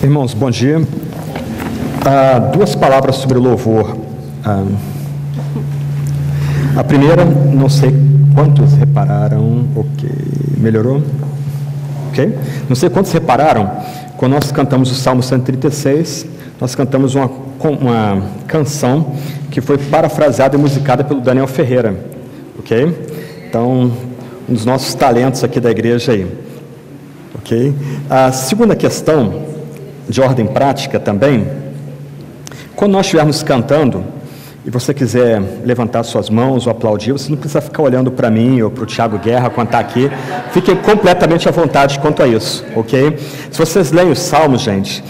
Irmãos, bom dia. Duas palavras sobre louvor. A primeira, não sei quantos repararam. Ok, melhorou? Ok? Não sei quantos repararam, quando nós cantamos o Salmo 136, nós cantamos uma canção que foi parafraseada e musicada pelo Daniel Ferreira. Ok? Então, um dos nossos talentos aqui da igreja aí. Ok? A segunda questão, de ordem prática também, quando nós estivermos cantando e você quiser levantar suas mãos ou aplaudir, você não precisa ficar olhando para mim ou para o Tiago Guerra quando está aqui. Fiquem completamente à vontade quanto a isso, ok? Se vocês leem os salmos, gente,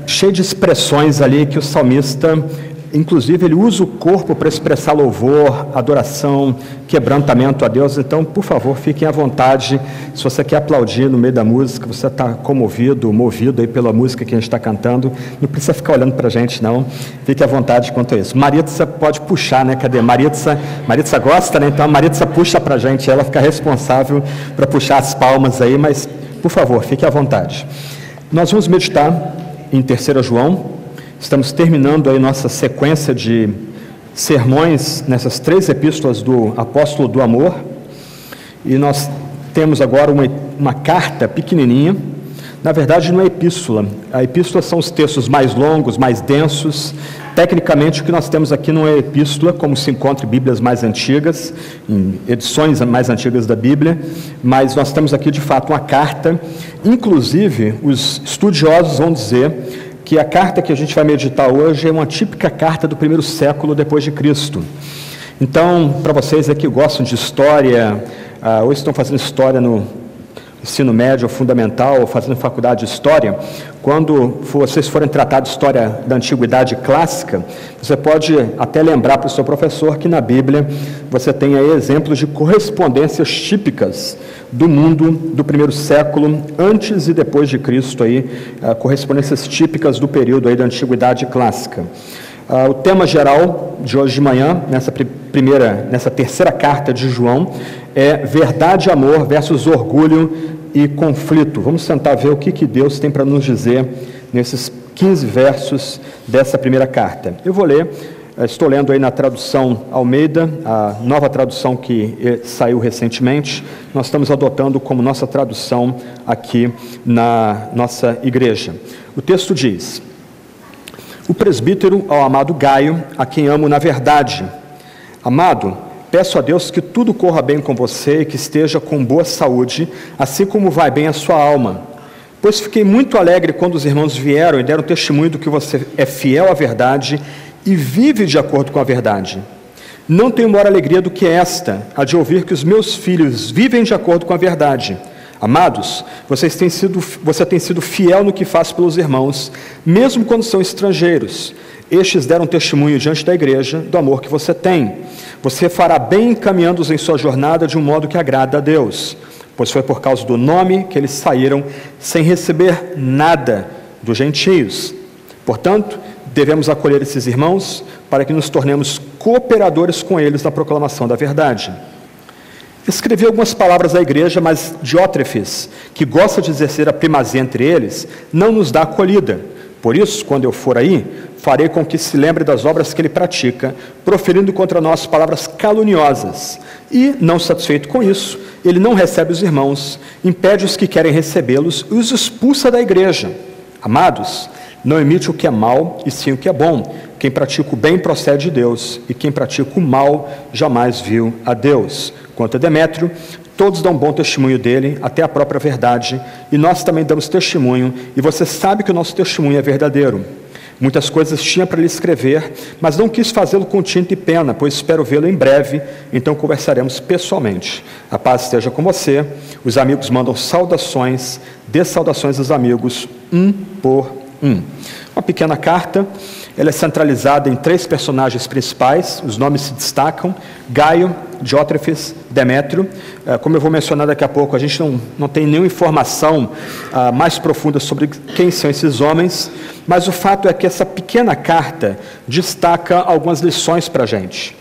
cheio de expressões ali que o salmista, inclusive, ele usa o corpo para expressar louvor, adoração, quebrantamento a Deus. Então, por favor, fiquem à vontade. Se você quer aplaudir no meio da música, você está comovido, movido aí pela música que a gente está cantando, não precisa ficar olhando para a gente, não. Fique à vontade quanto a isso. Maritza pode puxar, né? Cadê? Maritza gosta, né? Então, a Maritza puxa para a gente, ela fica responsável para puxar as palmas aí, mas, por favor, fique à vontade. Nós vamos meditar em 3 João. Estamos terminando aí nossa sequência de sermões nessas 3 epístolas do apóstolo do amor, e nós temos agora uma carta pequenininha. Na verdade não é epístola, a epístola são os textos mais longos, mais densos. Tecnicamente o que nós temos aqui não é epístola, como se encontra em Bíblias mais antigas, em edições mais antigas da Bíblia, mas nós temos aqui de fato uma carta. Inclusive os estudiosos vão dizer que a carta que a gente vai meditar hoje é uma típica carta do 1º século depois de Cristo. Então, para vocês que gostam de história, ou estão fazendo história no ensino médio ou fundamental, ou fazendo faculdade de história, quando vocês forem tratar de história da antiguidade clássica, você pode até lembrar para o seu professor que na Bíblia você tem aí exemplos de correspondências típicas do mundo do 1º século, antes e depois de Cristo, aí, correspondências típicas do período aí da antiguidade clássica. O tema geral de hoje de manhã, nessa 3ª carta de João, é verdade e amor versus orgulho e conflito. Vamos tentar ver o que Deus tem para nos dizer nesses 15 versos dessa primeira carta. Eu vou ler, estou lendo aí na tradução Almeida, a nova tradução que saiu recentemente. Nós estamos adotando como nossa tradução aqui na nossa igreja. O texto diz: o presbítero ao amado Gaio, a quem amo na verdade. Amado, peço a Deus que tudo corra bem com você e que esteja com boa saúde, assim como vai bem a sua alma. Pois fiquei muito alegre quando os irmãos vieram e deram testemunho do que você é fiel à verdade e vive de acordo com a verdade. Não tenho maior alegria do que esta, a de ouvir que os meus filhos vivem de acordo com a verdade. Amados, você tem sido fiel no que faz pelos irmãos, mesmo quando são estrangeiros. Estes deram testemunho diante da igreja do amor que você tem. Você fará bem encaminhando-os em sua jornada de um modo que agrada a Deus, pois foi por causa do nome que eles saíram sem receber nada dos gentios. Portanto, devemos acolher esses irmãos para que nos tornemos cooperadores com eles na proclamação da verdade. Escrevi algumas palavras à igreja, mas Diótrefes, que gosta de exercer a primazia entre eles, não nos dá acolhida. Por isso, quando eu for aí, farei com que se lembre das obras que ele pratica, proferindo contra nós palavras caluniosas. E, não satisfeito com isso, ele não recebe os irmãos, impede os que querem recebê-los e os expulsa da igreja. Amados, não imite o que é mal, e sim o que é bom. Quem pratica o bem procede de Deus, e quem pratica o mal jamais viu a Deus. Quanto a Demétrio, todos dão bom testemunho dele, até a própria verdade, e nós também damos testemunho, e você sabe que o nosso testemunho é verdadeiro. Muitas coisas tinha para lhe escrever, mas não quis fazê-lo com tinta e pena, pois espero vê-lo em breve, então conversaremos pessoalmente. A paz esteja com você. Os amigos mandam saudações, dê saudações aos amigos, um por um. Uma pequena carta, ela é centralizada em 3 personagens principais, os nomes se destacam: Gaio, Diótrefes, Demétrio. Como eu vou mencionar daqui a pouco, a gente não tem nenhuma informação mais profunda sobre quem são esses homens, mas o fato é que essa pequena carta destaca algumas lições para a gente.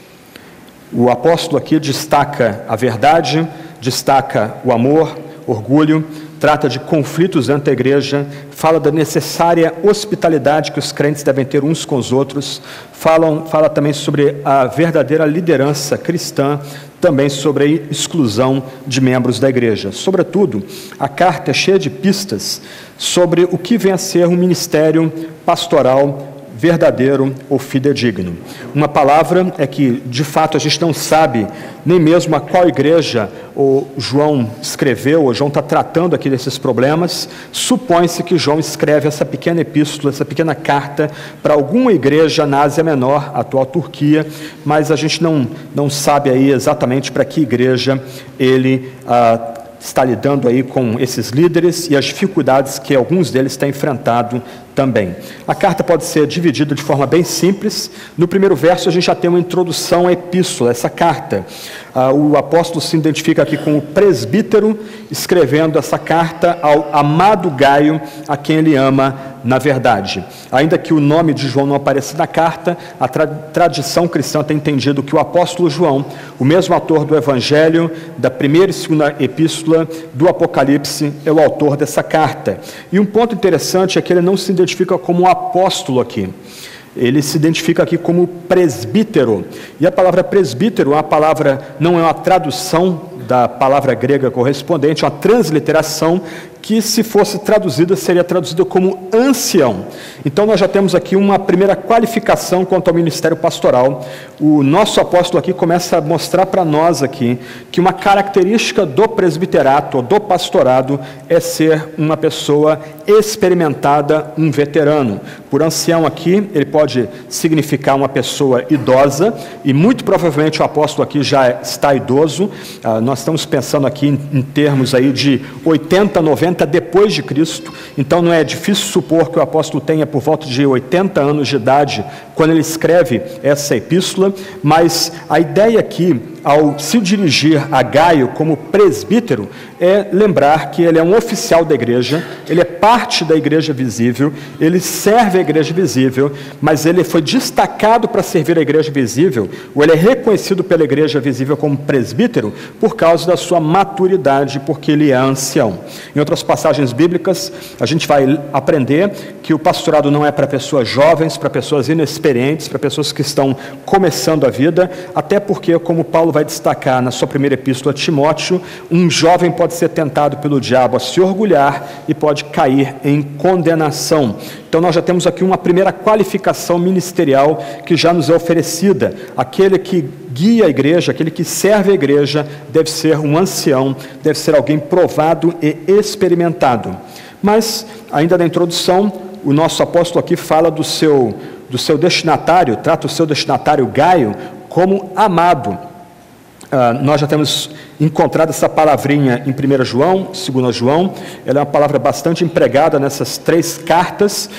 O apóstolo aqui destaca a verdade, destaca o amor, orgulho, trata de conflitos dentro da igreja, fala da necessária hospitalidade que os crentes devem ter uns com os outros, fala também sobre a verdadeira liderança cristã, também sobre a exclusão de membros da igreja. Sobretudo, a carta é cheia de pistas sobre o que vem a ser um ministério pastoral verdadeiro ou fidedigno. Uma palavra é que, de fato, a gente não sabe nem mesmo a qual igreja o João escreveu, ou João está tratando aqui desses problemas. Supõe-se que João escreve essa pequena epístola, essa pequena carta para alguma igreja na Ásia Menor, atual Turquia, mas a gente não sabe aí exatamente para que igreja ele está lidando aí com esses líderes e as dificuldades que alguns deles têm enfrentado também. A carta pode ser dividida de forma bem simples. No primeiro verso a gente já tem uma introdução à epístola, essa carta. O apóstolo se identifica aqui como presbítero, escrevendo essa carta ao amado Gaio, a quem ele ama na verdade. Ainda que o nome de João não apareça na carta, a tradição cristã tem entendido que o apóstolo João, o mesmo autor do Evangelho, da primeira e segunda epístola, do Apocalipse, é o autor dessa carta. E um ponto interessante é que ele não se identifica como um apóstolo aqui. Ele se identifica aqui como presbítero. E a palavra presbítero, não é uma tradução da palavra grega correspondente, é uma transliteração que, se fosse traduzida, seria traduzida como ancião. Então, nós já temos aqui uma primeira qualificação quanto ao ministério pastoral. O nosso apóstolo aqui começa a mostrar para nós aqui que uma característica do presbiterato, ou do pastorado, é ser uma pessoa experimentada, um veterano. Por ancião aqui, ele pode significar uma pessoa idosa, e muito provavelmente o apóstolo aqui já está idoso. Nós estamos pensando aqui em termos aí de 80, 90 depois de Cristo, então não é difícil supor que o apóstolo tenha por volta de 80 anos de idade quando ele escreve essa epístola, mas a ideia aqui, ao se dirigir a Gaio como presbítero, é lembrar que ele é um oficial da igreja, ele é parte da igreja visível, ele serve a igreja visível, mas ele foi destacado para servir a igreja visível, ou ele é reconhecido pela igreja visível como presbítero por causa da sua maturidade, porque ele é ancião. Em outras passagens bíblicas, a gente vai aprender que o pastorado não é para pessoas jovens, para pessoas inexperientes, para pessoas que estão começando a vida, até porque, como Paulo vai destacar na sua primeira epístola a Timóteo, um jovem pode ser tentado pelo diabo a se orgulhar e pode cair em condenação. Então nós já temos aqui uma primeira qualificação ministerial que já nos é oferecida. Aquele que guia a igreja, aquele que serve a igreja, deve ser um ancião, deve ser alguém provado e experimentado. Mas, ainda na introdução, o nosso apóstolo aqui fala do seu destinatário, trata o seu destinatário Gaio como amado. Nós já temos encontrado essa palavrinha em 1 João, 2 João, ela é uma palavra bastante empregada nessas três cartas.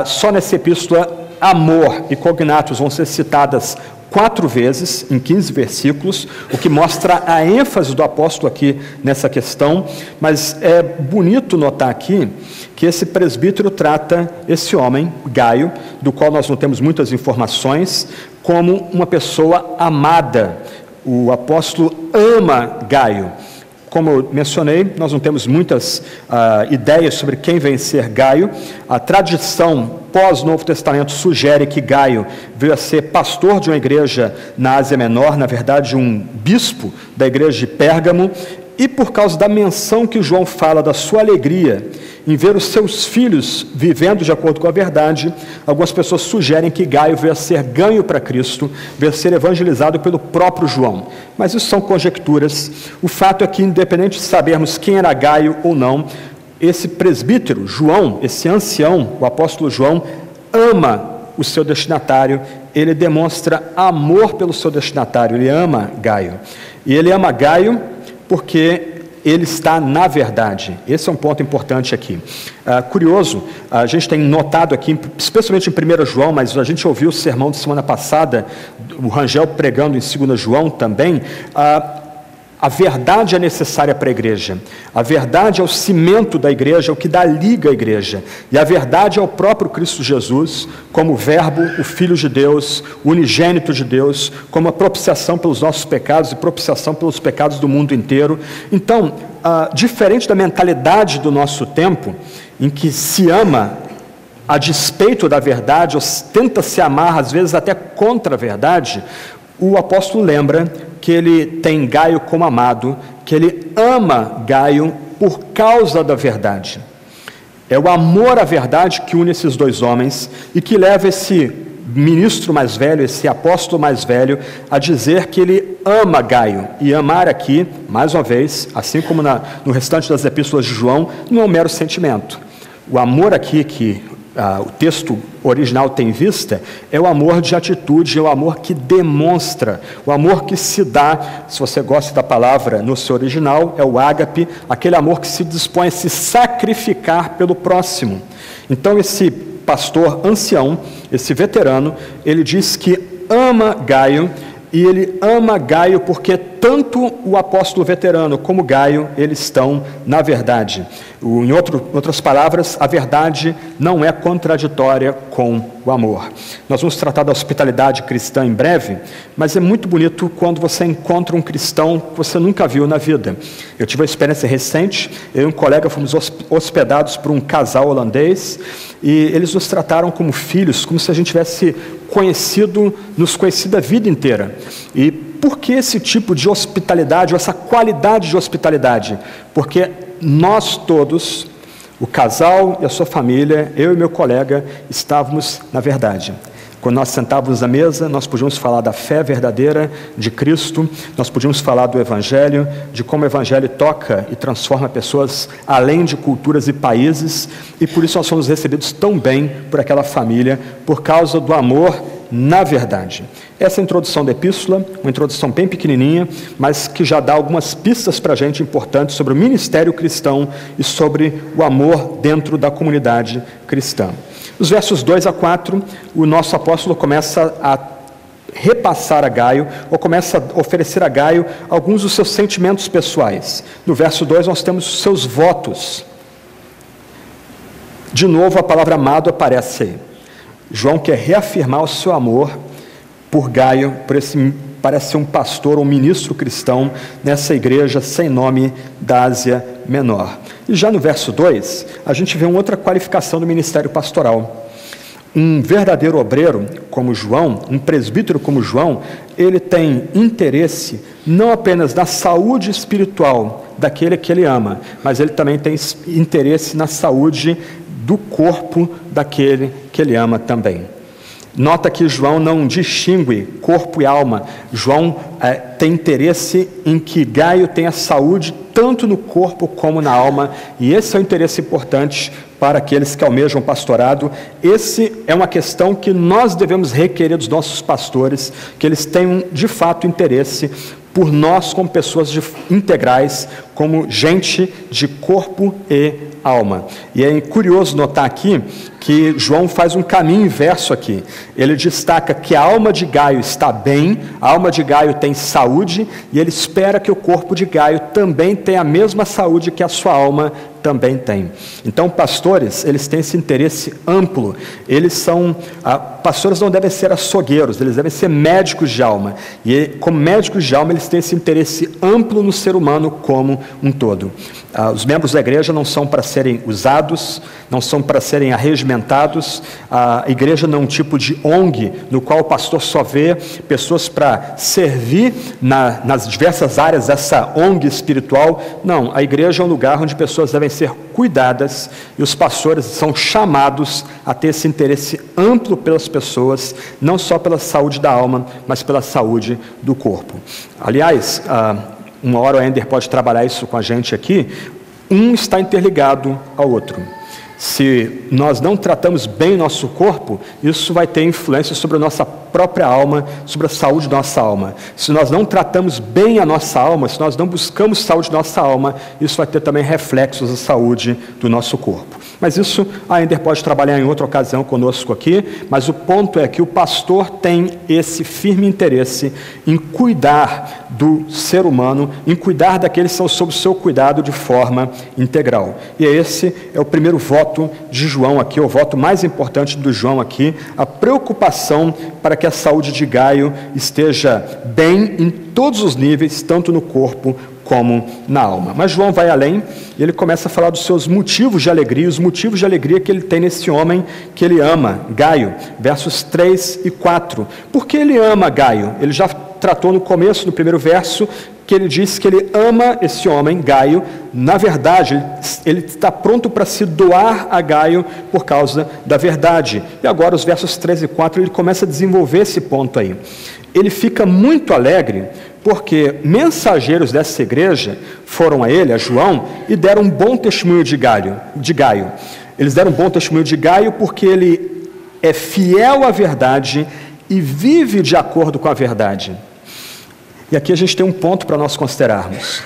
Só nessa epístola, amor e cognatos vão ser citadas 4 vezes, em 15 versículos, o que mostra a ênfase do apóstolo aqui nessa questão, mas é bonito notar aqui que esse presbítero trata esse homem, Gaio, do qual nós não temos muitas informações, como uma pessoa amada. O apóstolo ama Gaio. Como eu mencionei, nós não temos muitas ideias sobre quem vem ser Gaio. A tradição pós-Novo Testamento sugere que Gaio veio a ser pastor de uma igreja na Ásia Menor, na verdade um bispo da igreja de Pérgamo, e por causa da menção que João fala da sua alegria em ver os seus filhos vivendo de acordo com a verdade, algumas pessoas sugerem que Gaio veio a ser ganho para Cristo, veio a ser evangelizado pelo próprio João. Mas isso são conjecturas. O fato é que, independente de sabermos quem era Gaio ou não, esse presbítero, João, esse ancião, o apóstolo João, ama o seu destinatário, ele demonstra amor pelo seu destinatário, ele ama Gaio. E ele ama Gaio porque ele está na verdade. Esse é um ponto importante aqui. Curioso, a gente tem notado aqui, especialmente em 1 João, mas a gente ouviu o sermão de semana passada, o Rangel pregando em 2 João também, A verdade é necessária para a igreja. A verdade é o cimento da igreja, o que dá liga à igreja. E a verdade é o próprio Cristo Jesus, como o Verbo, o Filho de Deus, o unigênito de Deus, como a propiciação pelos nossos pecados e propiciação pelos pecados do mundo inteiro. Então, diferente da mentalidade do nosso tempo, em que se ama a despeito da verdade, ou tenta se amar, às vezes até contra a verdade, o apóstolo lembra que ele tem Gaio como amado, que ele ama Gaio por causa da verdade. É o amor à verdade que une esses dois homens e que leva esse ministro mais velho, esse apóstolo mais velho, a dizer que ele ama Gaio. E amar aqui, mais uma vez, assim como no restante das epístolas de João, não é um mero sentimento. O amor aqui que o texto original tem em vista é o amor de atitude, é o amor que demonstra, o amor que se dá, se você gosta da palavra no seu original, é o ágape, aquele amor que se dispõe a se sacrificar pelo próximo. Então esse pastor ancião, esse veterano, ele diz que ama Gaio, e ele ama Gaio porque tanto o apóstolo veterano como Gaio, eles estão na verdade. Em outras palavras, a verdade não é contraditória com o amor. Nós vamos tratar da hospitalidade cristã em breve, mas é muito bonito quando você encontra um cristão que você nunca viu na vida. Eu tive uma experiência recente, eu e um colega fomos hospedados por um casal holandês, e eles nos trataram como filhos, como se a gente tivesse nos conhecido a vida inteira. E por que esse tipo de hospitalidade, ou essa qualidade de hospitalidade? Porque nós todos, o casal e a sua família, eu e meu colega, estávamos na verdade. Quando nós sentávamos à mesa, nós podíamos falar da fé verdadeira de Cristo, nós podíamos falar do Evangelho, de como o Evangelho toca e transforma pessoas além de culturas e países, e por isso nós fomos recebidos tão bem por aquela família, por causa do amor na verdade. Essa é a introdução da epístola, uma introdução bem pequenininha, mas que já dá algumas pistas para a gente importantes sobre o ministério cristão e sobre o amor dentro da comunidade cristã. Nos versos 2 a 4, o nosso apóstolo começa a repassar a Gaio, ou começa a oferecer a Gaio alguns dos seus sentimentos pessoais. No verso 2 nós temos os seus votos. De novo a palavra amado aparece aí. João quer reafirmar o seu amor por Gaio, por esse parece ser um pastor ou um ministro cristão nessa igreja sem nome da Ásia Menor. E já no verso 2, a gente vê uma outra qualificação do ministério pastoral. Um verdadeiro obreiro como João, um presbítero como João, ele tem interesse não apenas na saúde espiritual daquele que ele ama, mas ele também tem interesse na saúde do corpo daquele que ele ama também. Nota que João não distingue corpo e alma. João tem interesse em que Gaio tenha saúde tanto no corpo como na alma, e esse é um interesse importante para aqueles que almejam pastorado. Esse é uma questão que nós devemos requerer dos nossos pastores, que eles tenham de fato interesse por nós como pessoas integrais, como gente de corpo e alma. E é curioso notar aqui que João faz um caminho inverso aqui. Ele destaca que a alma de Gaio está bem, a alma de Gaio tem saúde, e ele espera que o corpo de Gaio também tenha a mesma saúde que a sua alma também tem. Então, pastores, eles têm esse interesse amplo. Pastores não devem ser açougueiros, eles devem ser médicos de alma. E como médicos de alma, eles têm esse interesse amplo no ser humano como um todo. Os membros da igreja não são para serem usados, não são para serem arregimentados. A igreja não é um tipo de ONG no qual o pastor só vê pessoas para servir nas diversas áreas dessa ONG espiritual. Não, a igreja é um lugar onde pessoas devem ser cuidadas, e os pastores são chamados a ter esse interesse amplo pelas pessoas, não só pela saúde da alma, mas pela saúde do corpo. Aliás, uma hora o Ender pode trabalhar isso com a gente aqui, um está interligado ao outro. Se nós não tratamos bem o nosso corpo, isso vai ter influência sobre a nossa própria alma, sobre a saúde da nossa alma. Se nós não tratamos bem a nossa alma, se nós não buscamos saúde da nossa alma, isso vai ter também reflexos na saúde do nosso corpo. Mas isso a Ender pode trabalhar em outra ocasião conosco aqui, mas o ponto é que o pastor tem esse firme interesse em cuidar do ser humano, em cuidar daqueles que são sob o seu cuidado de forma integral. E esse é o primeiro voto de João aqui, o voto mais importante do João aqui, a preocupação para que a saúde de Gaio esteja bem em todos os níveis, tanto no corpo como na alma. Mas João vai além e ele começa a falar dos seus motivos de alegria, os motivos de alegria que ele tem nesse homem que ele ama, Gaio, versos 3 e 4. Por que ele ama Gaio? Ele já tratou no começo, no primeiro verso, que ele diz que ele ama esse homem, Gaio. Na verdade, ele está pronto para se doar a Gaio por causa da verdade. E agora, os versos 3 e 4, ele começa a desenvolver esse ponto aí. Ele fica muito alegre porque mensageiros dessa igreja foram a ele, a João, e deram um bom testemunho de Gaio. Eles deram um bom testemunho de Gaio porque ele é fiel à verdade e vive de acordo com a verdade. E aqui a gente tem um ponto para nós considerarmos.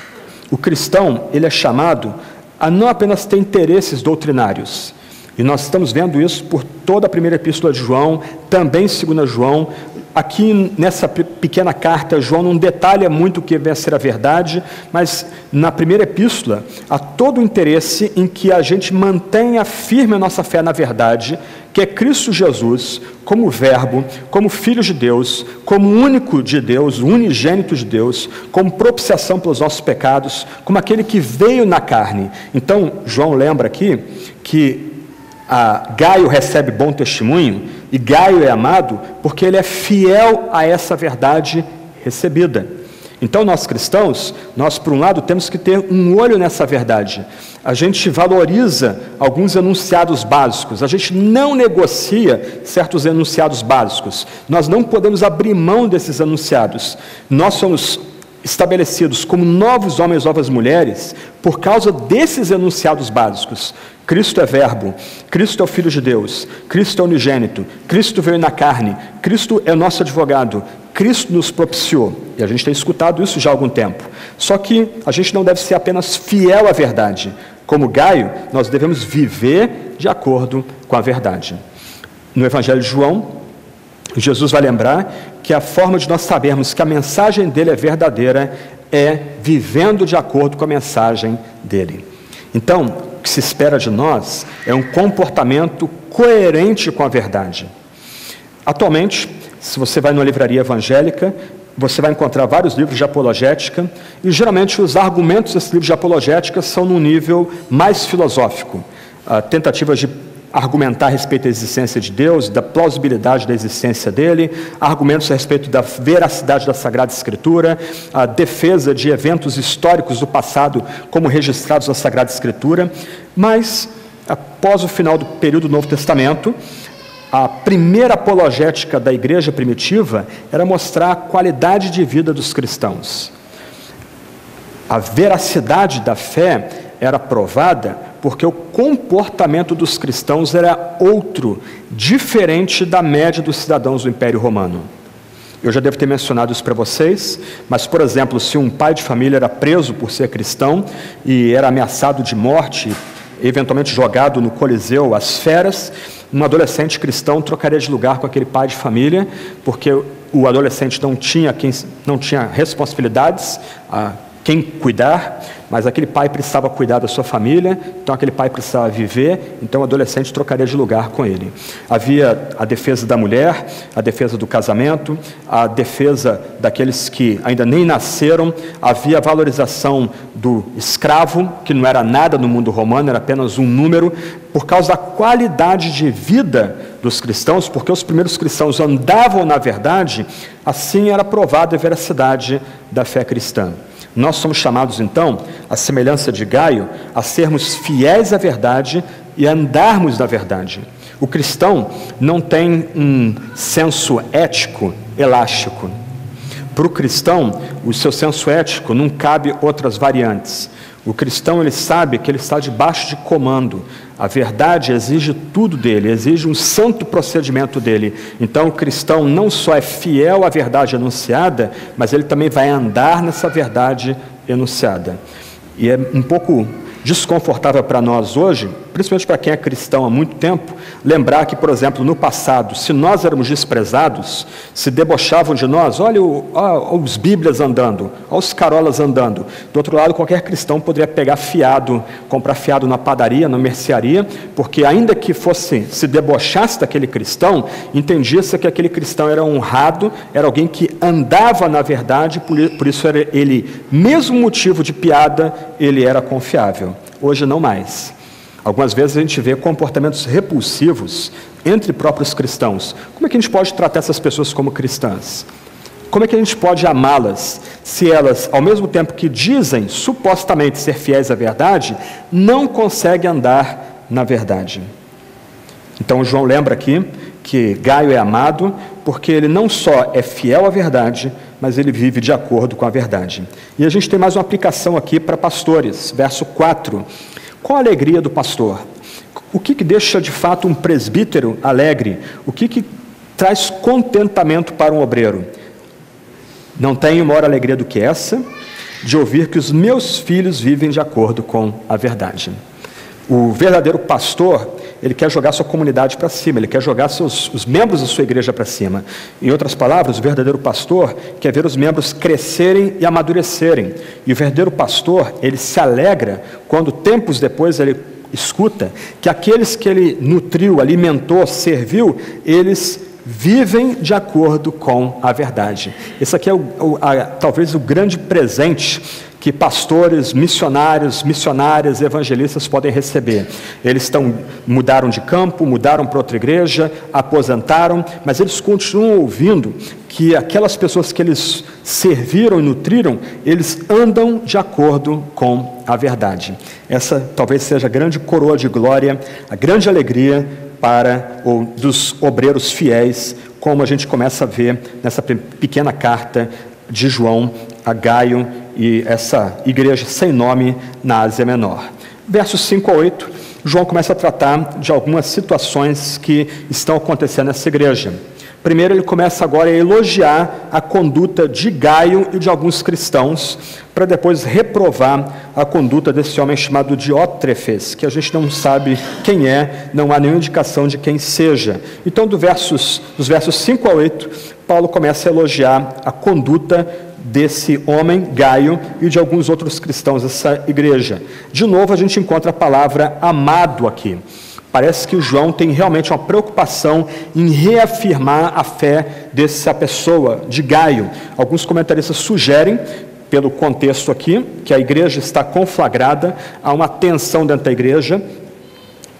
O cristão, ele é chamado a não apenas ter interesses doutrinários. E nós estamos vendo isso por toda a primeira epístola de João, também 2 João. Aqui nessa pequena carta, João não detalha muito o que vai ser a verdade, mas na primeira epístola há todo o interesse em que a gente mantenha firme a nossa fé na verdade, que é Cristo Jesus, como Verbo, como Filho de Deus, como único de Deus, unigênito de Deus, como propiciação pelos nossos pecados, como aquele que veio na carne. Então, João lembra aqui que Gaio recebe bom testemunho, e Gaio é amado porque ele é fiel a essa verdade recebida. Então, nós cristãos, nós por um lado temos que ter um olho nessa verdade. A gente valoriza alguns enunciados básicos, a gente não negocia certos enunciados básicos, nós não podemos abrir mão desses enunciados. Nós somos estabelecidos como novos homens, novas mulheres, por causa desses enunciados básicos. Cristo é Verbo, Cristo é o Filho de Deus, Cristo é unigênito, Cristo veio na carne, Cristo é nosso advogado, Cristo nos propiciou. E a gente tem escutado isso já há algum tempo. Só que a gente não deve ser apenas fiel à verdade. Como Gaio, nós devemos viver de acordo com a verdade. No Evangelho de João, Jesus vai lembrar que a forma de nós sabermos que a mensagem dele é verdadeira é vivendo de acordo com a mensagem dele. Então, o que se espera de nós é um comportamento coerente com a verdade. Atualmente, se você vai numa livraria evangélica, você vai encontrar vários livros de apologética, e geralmente os argumentos desses livros de apologética são num nível mais filosófico, tentativas de argumentar a respeito da existência de Deus, da plausibilidade da existência dele, argumentos a respeito da veracidade da Sagrada Escritura, a defesa de eventos históricos do passado como registrados na Sagrada Escritura. Mas, após o final do período do Novo Testamento, a primeira apologética da igreja primitiva era mostrar a qualidade de vida dos cristãos. A veracidade da fé era provada porque o comportamento dos cristãos era outro, diferente da média dos cidadãos do Império Romano. Eu já devo ter mencionado isso para vocês, mas, por exemplo, se um pai de família era preso por ser cristão e era ameaçado de morte, eventualmente jogado no Coliseu às feras, um adolescente cristão trocaria de lugar com aquele pai de família, porque o adolescente não tinha responsabilidades a quem cuidar, mas aquele pai precisava cuidar da sua família, então aquele pai precisava viver, então o adolescente trocaria de lugar com ele. Havia a defesa da mulher, a defesa do casamento, a defesa daqueles que ainda nem nasceram, havia a valorização do escravo, que não era nada no mundo romano, era apenas um número, por causa da qualidade de vida dos cristãos, porque os primeiros cristãos andavam na verdade, assim era provada a veracidade da fé cristã. Nós somos chamados, então, à semelhança de Gaio, a sermos fiéis à verdade e a andarmos na verdade. O cristão não tem um senso ético elástico. Para o cristão, o seu senso ético não cabe outras variantes. O cristão, ele sabe que ele está debaixo de comando. A verdade exige tudo dele, exige um santo procedimento dele. Então, o cristão não só é fiel à verdade enunciada, mas ele também vai andar nessa verdade enunciada. E é um pouco desconfortável para nós hoje, principalmente para quem é cristão há muito tempo, lembrar que, por exemplo, no passado, se nós éramos desprezados, se debochavam de nós, olha os Bíblias andando, olha os carolas andando. Do outro lado, qualquer cristão poderia pegar fiado, comprar fiado na padaria, na mercearia, porque ainda que se debochasse daquele cristão, entendia-se que aquele cristão era honrado, era alguém que andava na verdade, por isso era ele, mesmo motivo de piada, ele era confiável. Hoje não mais. Algumas vezes a gente vê comportamentos repulsivos entre próprios cristãos. Como é que a gente pode tratar essas pessoas como cristãs? Como é que a gente pode amá-las se elas, ao mesmo tempo que dizem supostamente ser fiéis à verdade, não conseguem andar na verdade? Então João lembra aqui que Gaio é amado porque ele não só é fiel à verdade, mas ele vive de acordo com a verdade. E a gente tem mais uma aplicação aqui para pastores, verso 4. Qual a alegria do pastor? O que deixa de fato um presbítero alegre? O que traz contentamento para um obreiro? Não tenho maior alegria do que essa, de ouvir que os meus filhos vivem de acordo com a verdade. O verdadeiro pastor, ele quer jogar sua comunidade para cima, ele quer jogar os membros da sua igreja para cima. Em outras palavras, o verdadeiro pastor quer ver os membros crescerem e amadurecerem. E o verdadeiro pastor, ele se alegra quando tempos depois ele escuta que aqueles que ele nutriu, alimentou, serviu, eles vivem de acordo com a verdade. Esse aqui é talvez o grande presente que pastores, missionários, missionárias, evangelistas podem receber. Eles mudaram de campo, mudaram para outra igreja, aposentaram, mas eles continuam ouvindo que aquelas pessoas que eles serviram e nutriram, eles andam de acordo com a verdade. Essa talvez seja a grande coroa de glória, a grande alegria dos obreiros fiéis, como a gente começa a ver nessa pequena carta de João a Gaio e essa igreja sem nome na Ásia Menor. Versos 5 a 8, João começa a tratar de algumas situações que estão acontecendo nessa igreja. Primeiro, ele começa agora a elogiar a conduta de Gaio e de alguns cristãos, para depois reprovar a conduta desse homem chamado Diótrefes, que a gente não sabe quem é, não há nenhuma indicação de quem seja. Então, dos versos 5 a 8, Paulo começa a elogiar a conduta desse homem, Gaio, e de alguns outros cristãos dessa igreja. De novo, a gente encontra a palavra amado aqui. Parece que o João tem realmente uma preocupação em reafirmar a fé dessa pessoa, de Gaio. Alguns comentaristas sugerem, pelo contexto aqui, que a igreja está conflagrada, há uma tensão dentro da igreja.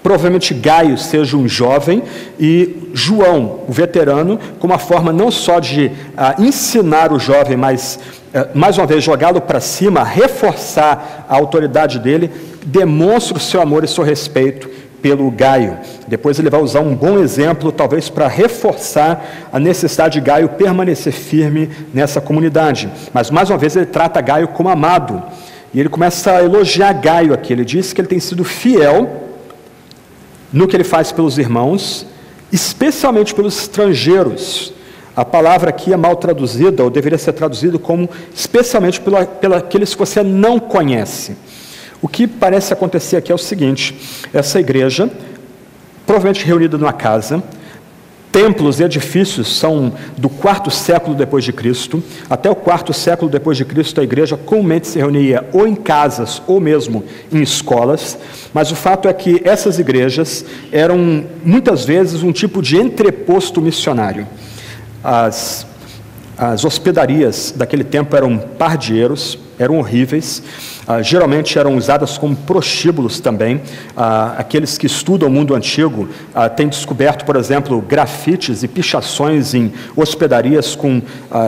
Provavelmente Gaio seja um jovem e João, o veterano, com uma forma não só de ensinar o jovem, mas, mais uma vez, jogá-lo para cima, reforçar a autoridade dele, demonstra o seu amor e seu respeito pelo Gaio. Depois ele vai usar um bom exemplo, talvez para reforçar a necessidade de Gaio permanecer firme nessa comunidade. Mas, mais uma vez, ele trata Gaio como amado. E ele começa a elogiar Gaio aqui. Ele diz que ele tem sido fiel no que ele faz pelos irmãos, especialmente pelos estrangeiros. A palavra aqui é mal traduzida, ou deveria ser traduzida como especialmente aqueles que você não conhece. O que parece acontecer aqui é o seguinte: essa igreja, provavelmente reunida numa casa, templos e edifícios são do 4º século depois de Cristo. Até o 4º século depois de Cristo, a igreja comumente se reunia ou em casas ou mesmo em escolas. Mas o fato é que essas igrejas eram muitas vezes um tipo de entreposto missionário. As hospedarias daquele tempo eram pardieiros, eram horríveis, geralmente eram usadas como prostíbulos também. Aqueles que estudam o mundo antigo têm descoberto, por exemplo, grafites e pichações em hospedarias com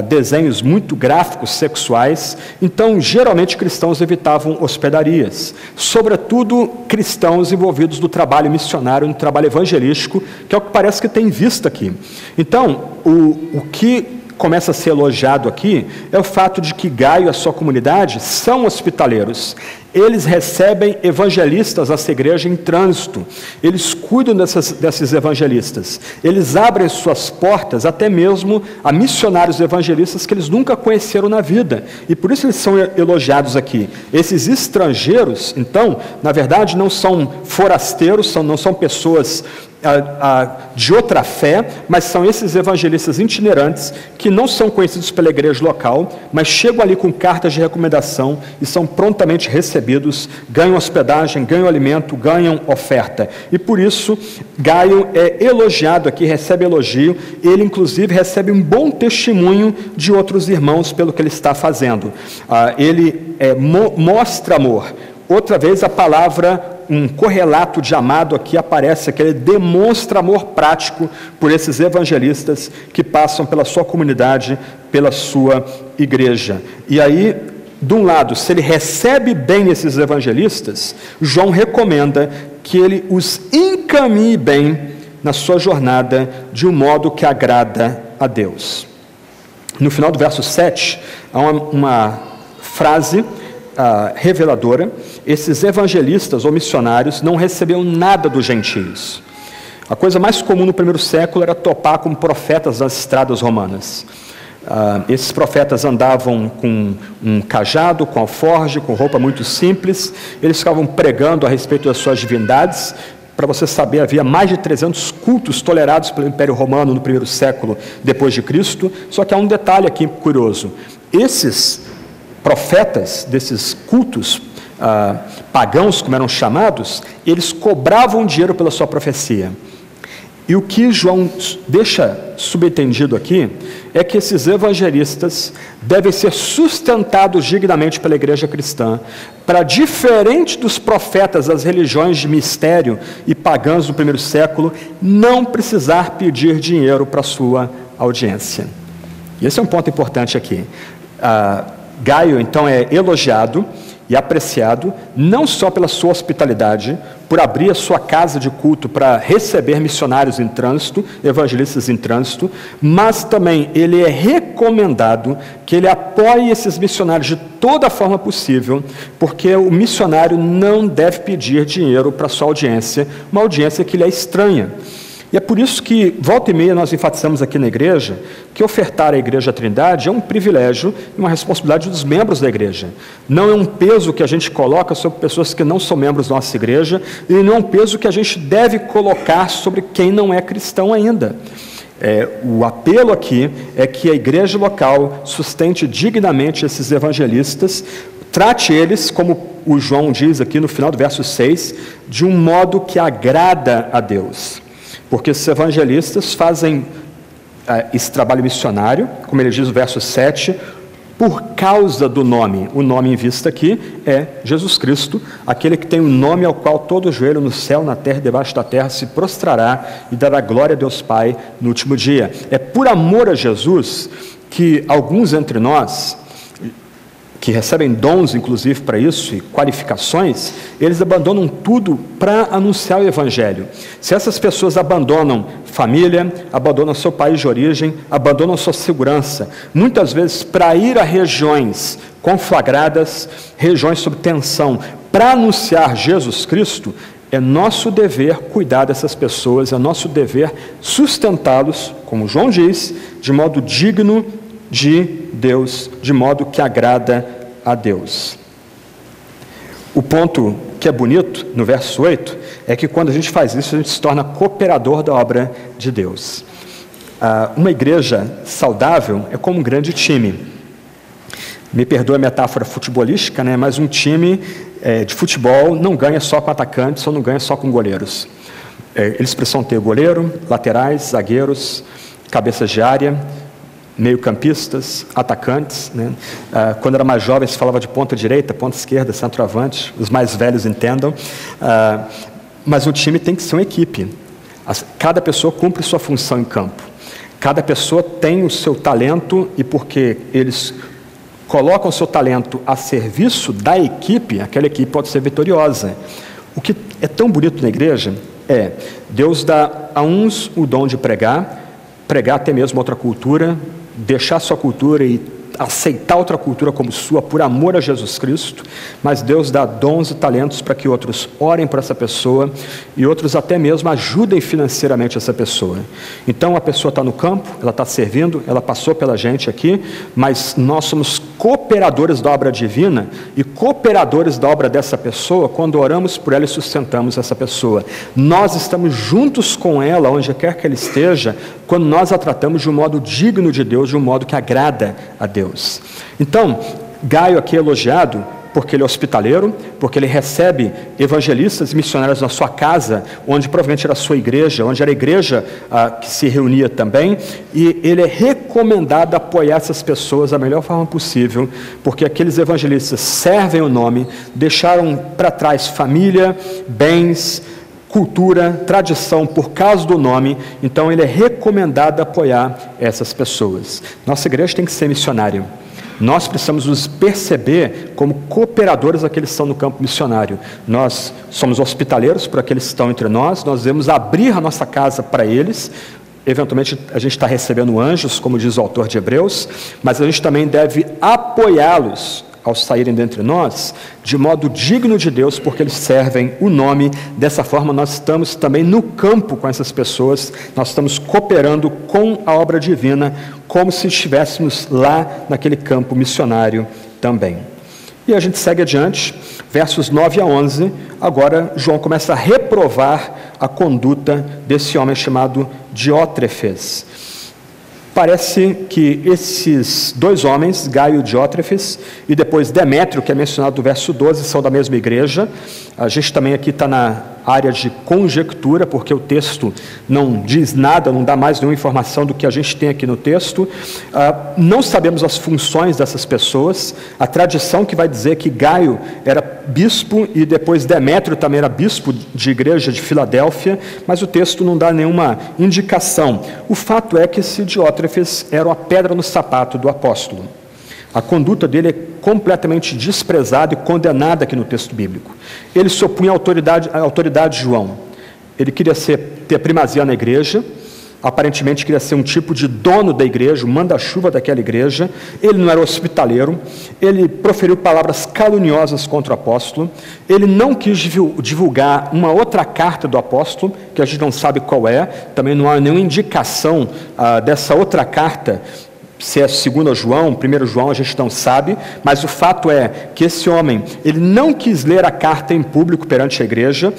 desenhos muito gráficos sexuais. Então, geralmente, cristãos evitavam hospedarias, sobretudo cristãos envolvidos no trabalho missionário, no trabalho evangelístico, que é o que parece que tem visto aqui. Então, o que começa a ser elogiado aqui é o fato de que Gaio e a sua comunidade são hospitaleiros. Eles recebem evangelistas nessa igreja em trânsito. Eles cuidam desses evangelistas. Eles abrem suas portas até mesmo a missionários evangelistas que eles nunca conheceram na vida. E por isso eles são elogiados aqui. Esses estrangeiros, então, na verdade, não são forasteiros, não são pessoas de outra fé, mas são esses evangelistas itinerantes que não são conhecidos pela igreja local, mas chegam ali com cartas de recomendação e são prontamente recebidos, ganham hospedagem, ganham alimento, ganham oferta. E por isso, Gaio é elogiado aqui, recebe elogio, ele inclusive recebe um bom testemunho de outros irmãos pelo que ele está fazendo. Ele mostra amor. Outra vez a palavra, um correlato de amado aqui aparece, que ele demonstra amor prático por esses evangelistas que passam pela sua comunidade, pela sua igreja. E aí, de um lado, se ele recebe bem esses evangelistas, João recomenda que ele os encaminhe bem na sua jornada de um modo que agrada a Deus. No final do verso 7, há uma frase reveladora. Esses evangelistas ou missionários não recebiam nada dos gentios. A coisa mais comum no primeiro século era topar com profetas nas estradas romanas. Esses profetas andavam com um cajado, com alforje, com roupa muito simples. Eles ficavam pregando a respeito das suas divindades. Para você saber, havia mais de 300 cultos tolerados pelo Império Romano no primeiro século depois de Cristo. Só que há um detalhe aqui curioso. Esses profetas desses cultos pagãos, como eram chamados, eles cobravam dinheiro pela sua profecia. E o que João deixa subentendido aqui é que esses evangelistas devem ser sustentados dignamente pela igreja cristã, para, diferente dos profetas das religiões de mistério e pagãs do primeiro século, não precisar pedir dinheiro para a sua audiência. E esse é um ponto importante aqui. Gaio, então, é elogiado e apreciado, não só pela sua hospitalidade, por abrir a sua casa de culto para receber missionários em trânsito, evangelistas em trânsito, mas também ele é recomendado que ele apoie esses missionários de toda forma possível, porque o missionário não deve pedir dinheiro para a sua audiência, uma audiência que lhe é estranha. E é por isso que, volta e meia, nós enfatizamos aqui na igreja que ofertar à Igreja Trindade é um privilégio e uma responsabilidade dos membros da igreja. Não é um peso que a gente coloca sobre pessoas que não são membros da nossa igreja, e não é um peso que a gente deve colocar sobre quem não é cristão ainda. O apelo aqui é que a igreja local sustente dignamente esses evangelistas, trate eles, como o João diz aqui no final do verso 6, de um modo que agrada a Deus. Porque esses evangelistas fazem esse trabalho missionário, como ele diz no verso 7, por causa do nome. O nome em vista aqui é Jesus Cristo, aquele que tem um nome ao qual todo joelho no céu, na terra e debaixo da terra se prostrará e dará glória a Deus Pai no último dia. É por amor a Jesus que alguns entre nós, que recebem dons, inclusive, para isso, e qualificações, eles abandonam tudo para anunciar o Evangelho. Se essas pessoas abandonam família, abandonam seu país de origem, abandonam sua segurança, muitas vezes para ir a regiões conflagradas, regiões sob tensão, para anunciar Jesus Cristo, é nosso dever cuidar dessas pessoas, é nosso dever sustentá-los, como João diz, de modo digno de Deus, de modo que agrada a Deus. O ponto que é bonito, no verso 8, é que quando a gente faz isso, a gente se torna cooperador da obra de Deus. Uma igreja saudável é como um grande time. Me perdoe a metáfora futebolística, né? Mas um time de futebol não ganha só com atacantes, ou não ganha só com goleiros. Eles precisam ter goleiro, laterais, zagueiros, cabeças de área, meio-campistas, atacantes, né? Quando era mais jovem se falava de ponta direita, ponta esquerda, centroavante, os mais velhos entendam, mas o time tem que ser uma equipe. Cada pessoa cumpre sua função em campo, cada pessoa tem o seu talento, e porque eles colocam o seu talento a serviço da equipe, aquela equipe pode ser vitoriosa. O que é tão bonito na igreja Deus dá a uns o dom de pregar até mesmo outra cultura, deixar sua cultura e aceitar outra cultura como sua por amor a Jesus Cristo, mas Deus dá dons e talentos para que outros orem por essa pessoa e outros até mesmo ajudem financeiramente essa pessoa. Então a pessoa está no campo, ela está servindo, ela passou pela gente aqui, mas nós somos cooperadores da obra divina e cooperadores da obra dessa pessoa quando oramos por ela e sustentamos essa pessoa. Nós estamos juntos com ela, onde quer que ela esteja, quando nós a tratamos de um modo digno de Deus, de um modo que agrada a Deus. Então, Gaio aqui é elogiado porque ele é hospitaleiro, porque ele recebe evangelistas e missionários na sua casa, onde provavelmente era a sua igreja, onde era a igreja que se reunia também, e ele é recomendado apoiar essas pessoas da melhor forma possível, porque aqueles evangelistas servem o nome, deixaram para trás família, bens, cultura, tradição por causa do nome, então ele é recomendado apoiar essas pessoas. Nossa igreja tem que ser missionária. Nós precisamos nos perceber como cooperadores daqueles que estão no campo missionário. Nós somos hospitaleiros por aqueles que estão entre nós, nós devemos abrir a nossa casa para eles. Eventualmente a gente está recebendo anjos, como diz o autor de Hebreus, mas a gente também deve apoiá-los ao saírem dentre nós, de modo digno de Deus, porque eles servem o nome. Dessa forma nós estamos também no campo com essas pessoas, nós estamos cooperando com a obra divina, como se estivéssemos lá naquele campo missionário também. E a gente segue adiante, versos 9 a 11, agora João começa a reprovar a conduta desse homem chamado Diótrefes. Parece que esses dois homens, Gaio e Diótrefes, e depois Demétrio, que é mencionado no verso 12, são da mesma igreja. A gente também aqui está na área de conjectura, porque o texto não diz nada, não dá mais nenhuma informação do que a gente tem aqui no texto. Não sabemos as funções dessas pessoas. A tradição que vai dizer que Gaio era bispo e depois Demétrio também era bispo de igreja de Filadélfia, mas o texto não dá nenhuma indicação. O fato é que esse Diótrefes era uma pedra no sapato do apóstolo. A conduta dele é completamente desprezada e condenada aqui no texto bíblico. Ele se opunha à autoridade de João. Ele queria ter primazia na igreja, aparentemente queria ser um tipo de dono da igreja, um manda-chuva daquela igreja. Ele não era hospitaleiro, ele proferiu palavras caluniosas contra o apóstolo, ele não quis divulgar uma outra carta do apóstolo, que a gente não sabe qual é, também não há nenhuma indicação dessa outra carta, se é 2 João, 1 João, a gente não sabe, mas o fato é que esse homem, ele não quis ler a carta em público perante a igreja,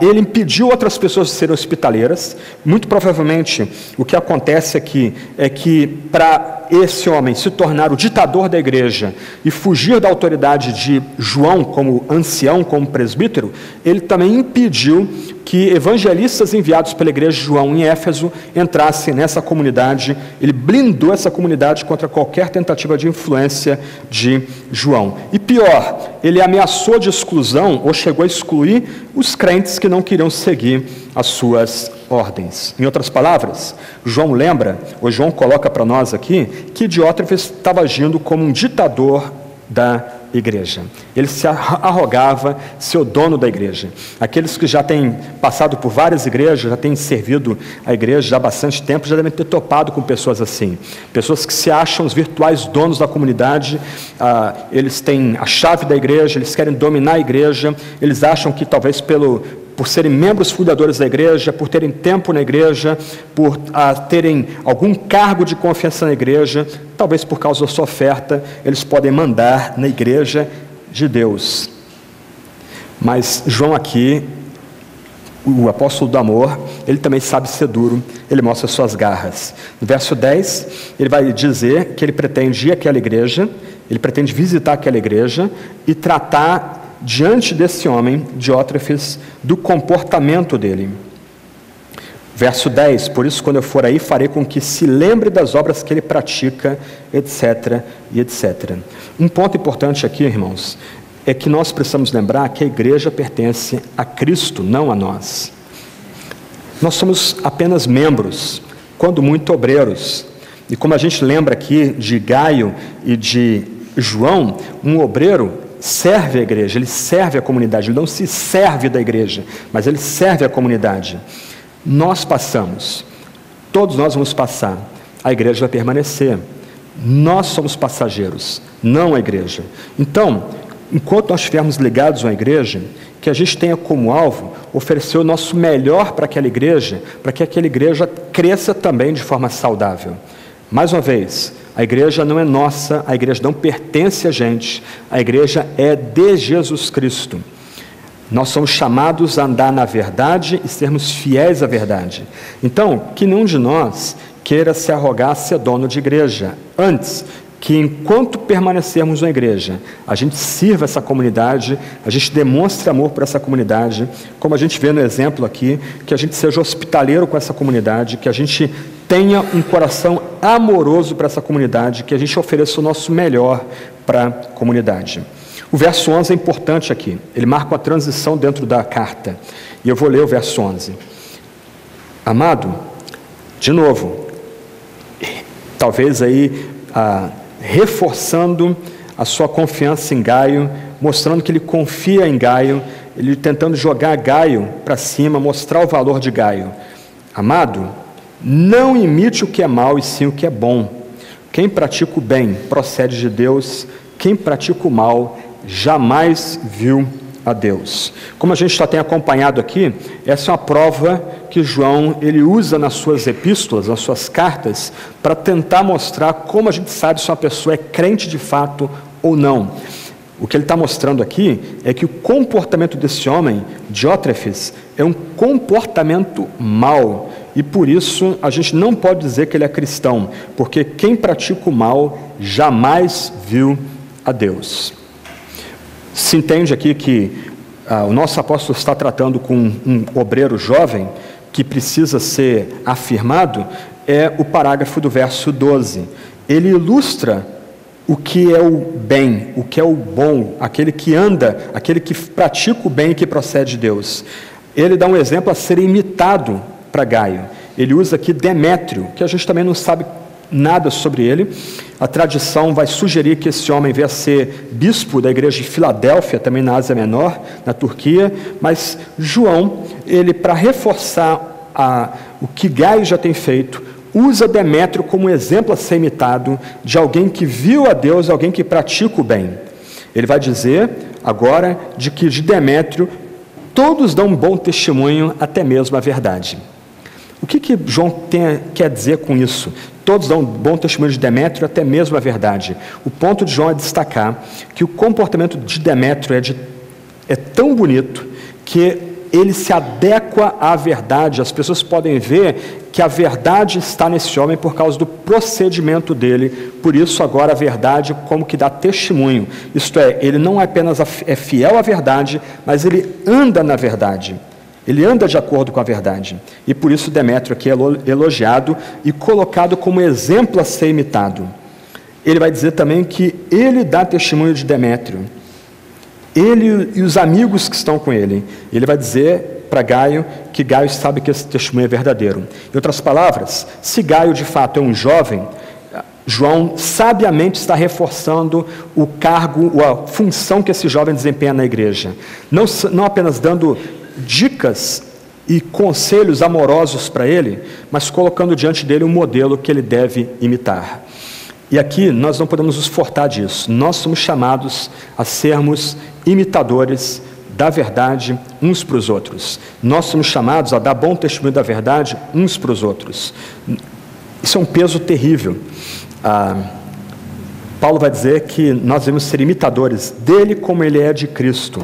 ele impediu outras pessoas de serem hospitaleiras. Muito provavelmente, o que acontece aqui é que para esse homem se tornar o ditador da igreja e fugir da autoridade de João como ancião, como presbítero, ele também impediu que evangelistas enviados pela igreja de João em Éfeso entrassem nessa comunidade. Ele blindou essa comunidade contra qualquer tentativa de influência de João. E pior, ele ameaçou de exclusão, ou chegou a excluir, os crentes que não queriam seguir as suas ordens. Em outras palavras, João lembra, ou João coloca para nós aqui, que Diótrefes estava agindo como um ditador da igreja. Ele se arrogava ser o dono da igreja. Aqueles que já têm passado por várias igrejas, já têm servido a igreja já há bastante tempo, já devem ter topado com pessoas assim. Pessoas que se acham os virtuais donos da comunidade, eles têm a chave da igreja, eles querem dominar a igreja, eles acham que talvez por serem membros fundadores da igreja, por terem tempo na igreja, por terem algum cargo de confiança na igreja, talvez por causa da sua oferta, eles podem mandar na igreja de Deus. Mas João aqui, o apóstolo do amor, ele também sabe ser duro, ele mostra suas garras. No verso 10, ele vai dizer que ele pretende ir àquela igreja, ele pretende visitar aquela igreja e tratar diante desse homem, Diótrefes, do comportamento dele. Verso 10, por isso quando eu for aí, farei com que se lembre das obras que ele pratica, etc, e etc. Um ponto importante aqui, irmãos, é que nós precisamos lembrar que a igreja pertence a Cristo, não a nós. Nós somos apenas membros, quando muito obreiros. E como a gente lembra aqui de Gaio e de João, um obreiro serve a igreja, ele serve a comunidade, ele não se serve da igreja, mas ele serve a comunidade. Nós passamos, todos nós vamos passar a igreja vai permanecer. Nós somos passageiros, não a igreja. Então, enquanto nós estivermos ligados à igreja, que a gente tenha como alvo oferecer o nosso melhor para aquela igreja, para que aquela igreja cresça também de forma saudável. Mais uma vez, a igreja não é nossa, a igreja não pertence a gente, a igreja é de Jesus Cristo. Nós somos chamados a andar na verdade e sermos fiéis à verdade. Então, que nenhum de nós queira se arrogar a ser dono de igreja. Antes, que enquanto permanecermos na igreja, a gente sirva essa comunidade, a gente demonstre amor por essa comunidade, como a gente vê no exemplo aqui, que a gente seja hospitaleiro com essa comunidade, que a gente tenha um coração amoroso para essa comunidade, que a gente ofereça o nosso melhor para a comunidade. O verso 11 é importante aqui, ele marca uma transição dentro da carta, e eu vou ler o verso 11. Amado, de novo, talvez aí reforçando a sua confiança em Gaio, mostrando que ele confia em Gaio, ele tentando jogar Gaio para cima, mostrar o valor de Gaio. Amado, não imite o que é mal e sim o que é bom. Quem pratica o bem procede de Deus, quem pratica o mal jamais viu a Deus. Como a gente já tem acompanhado aqui, essa é uma prova que João ele usa nas suas epístolas, nas suas cartas, para tentar mostrar como a gente sabe se uma pessoa é crente de fato ou não. O que ele está mostrando aqui é que o comportamento desse homem, Diótrefes, é um comportamento mau, e por isso a gente não pode dizer que ele é cristão, porque quem pratica o mal jamais viu a Deus. Se entende aqui que o nosso apóstolo está tratando com um obreiro jovem que precisa ser afirmado, é o parágrafo do verso 12. Ele ilustra o que é o bem, o que é o bom, aquele que anda, aquele que pratica o bem e que procede de Deus. Ele dá um exemplo a ser imitado para Gaio. Ele usa aqui Demétrio, que a gente também não sabe nada sobre ele. A tradição vai sugerir que esse homem venha a ser bispo da igreja de Filadélfia, também na Ásia Menor, na Turquia, mas João, ele para reforçar o que Gaio já tem feito, usa Demétrio como exemplo a ser imitado de alguém que viu a Deus, alguém que pratica o bem. Ele vai dizer agora de que de Demétrio todos dão um bom testemunho, até mesmo a verdade. O que João quer dizer com isso? Todos dão um bom testemunho de Demétrio, até mesmo a verdade. O ponto de João é destacar que o comportamento de Demétrio é tão bonito que ele se adequa à verdade. As pessoas podem ver que a verdade está nesse homem por causa do procedimento dele. Por isso agora a verdade como que dá testemunho. Isto é, ele não apenas é fiel à verdade, mas ele anda na verdade. Ele anda de acordo com a verdade. E por isso Demétrio aqui é elogiado e colocado como exemplo a ser imitado. Ele vai dizer também que ele dá testemunho de Demétrio. Ele e os amigos que estão com ele. Ele vai dizer para Gaio que Gaio sabe que esse testemunho é verdadeiro. Em outras palavras, se Gaio de fato é um jovem, João sabiamente está reforçando o cargo, a função que esse jovem desempenha na igreja. Não apenas dando dicas e conselhos amorosos para ele, mas colocando diante dele um modelo que ele deve imitar. E aqui nós não podemos nos furtar disso. Nós somos chamados a sermos imitadores da verdade uns para os outros. Nós somos chamados a dar bom testemunho da verdade uns para os outros. Isso é um peso terrível. Paulo vai dizer que nós devemos ser imitadores dele como ele é de Cristo.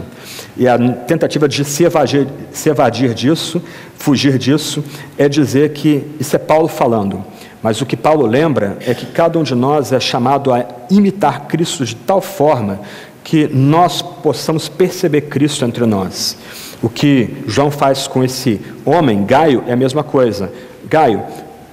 E a tentativa de se evadir disso, fugir disso, é dizer que isso é Paulo falando. Mas o que Paulo lembra é que cada um de nós é chamado a imitar Cristo de tal forma que nós possamos perceber Cristo entre nós. O que João faz com esse homem, Gaio, é a mesma coisa. Gaio,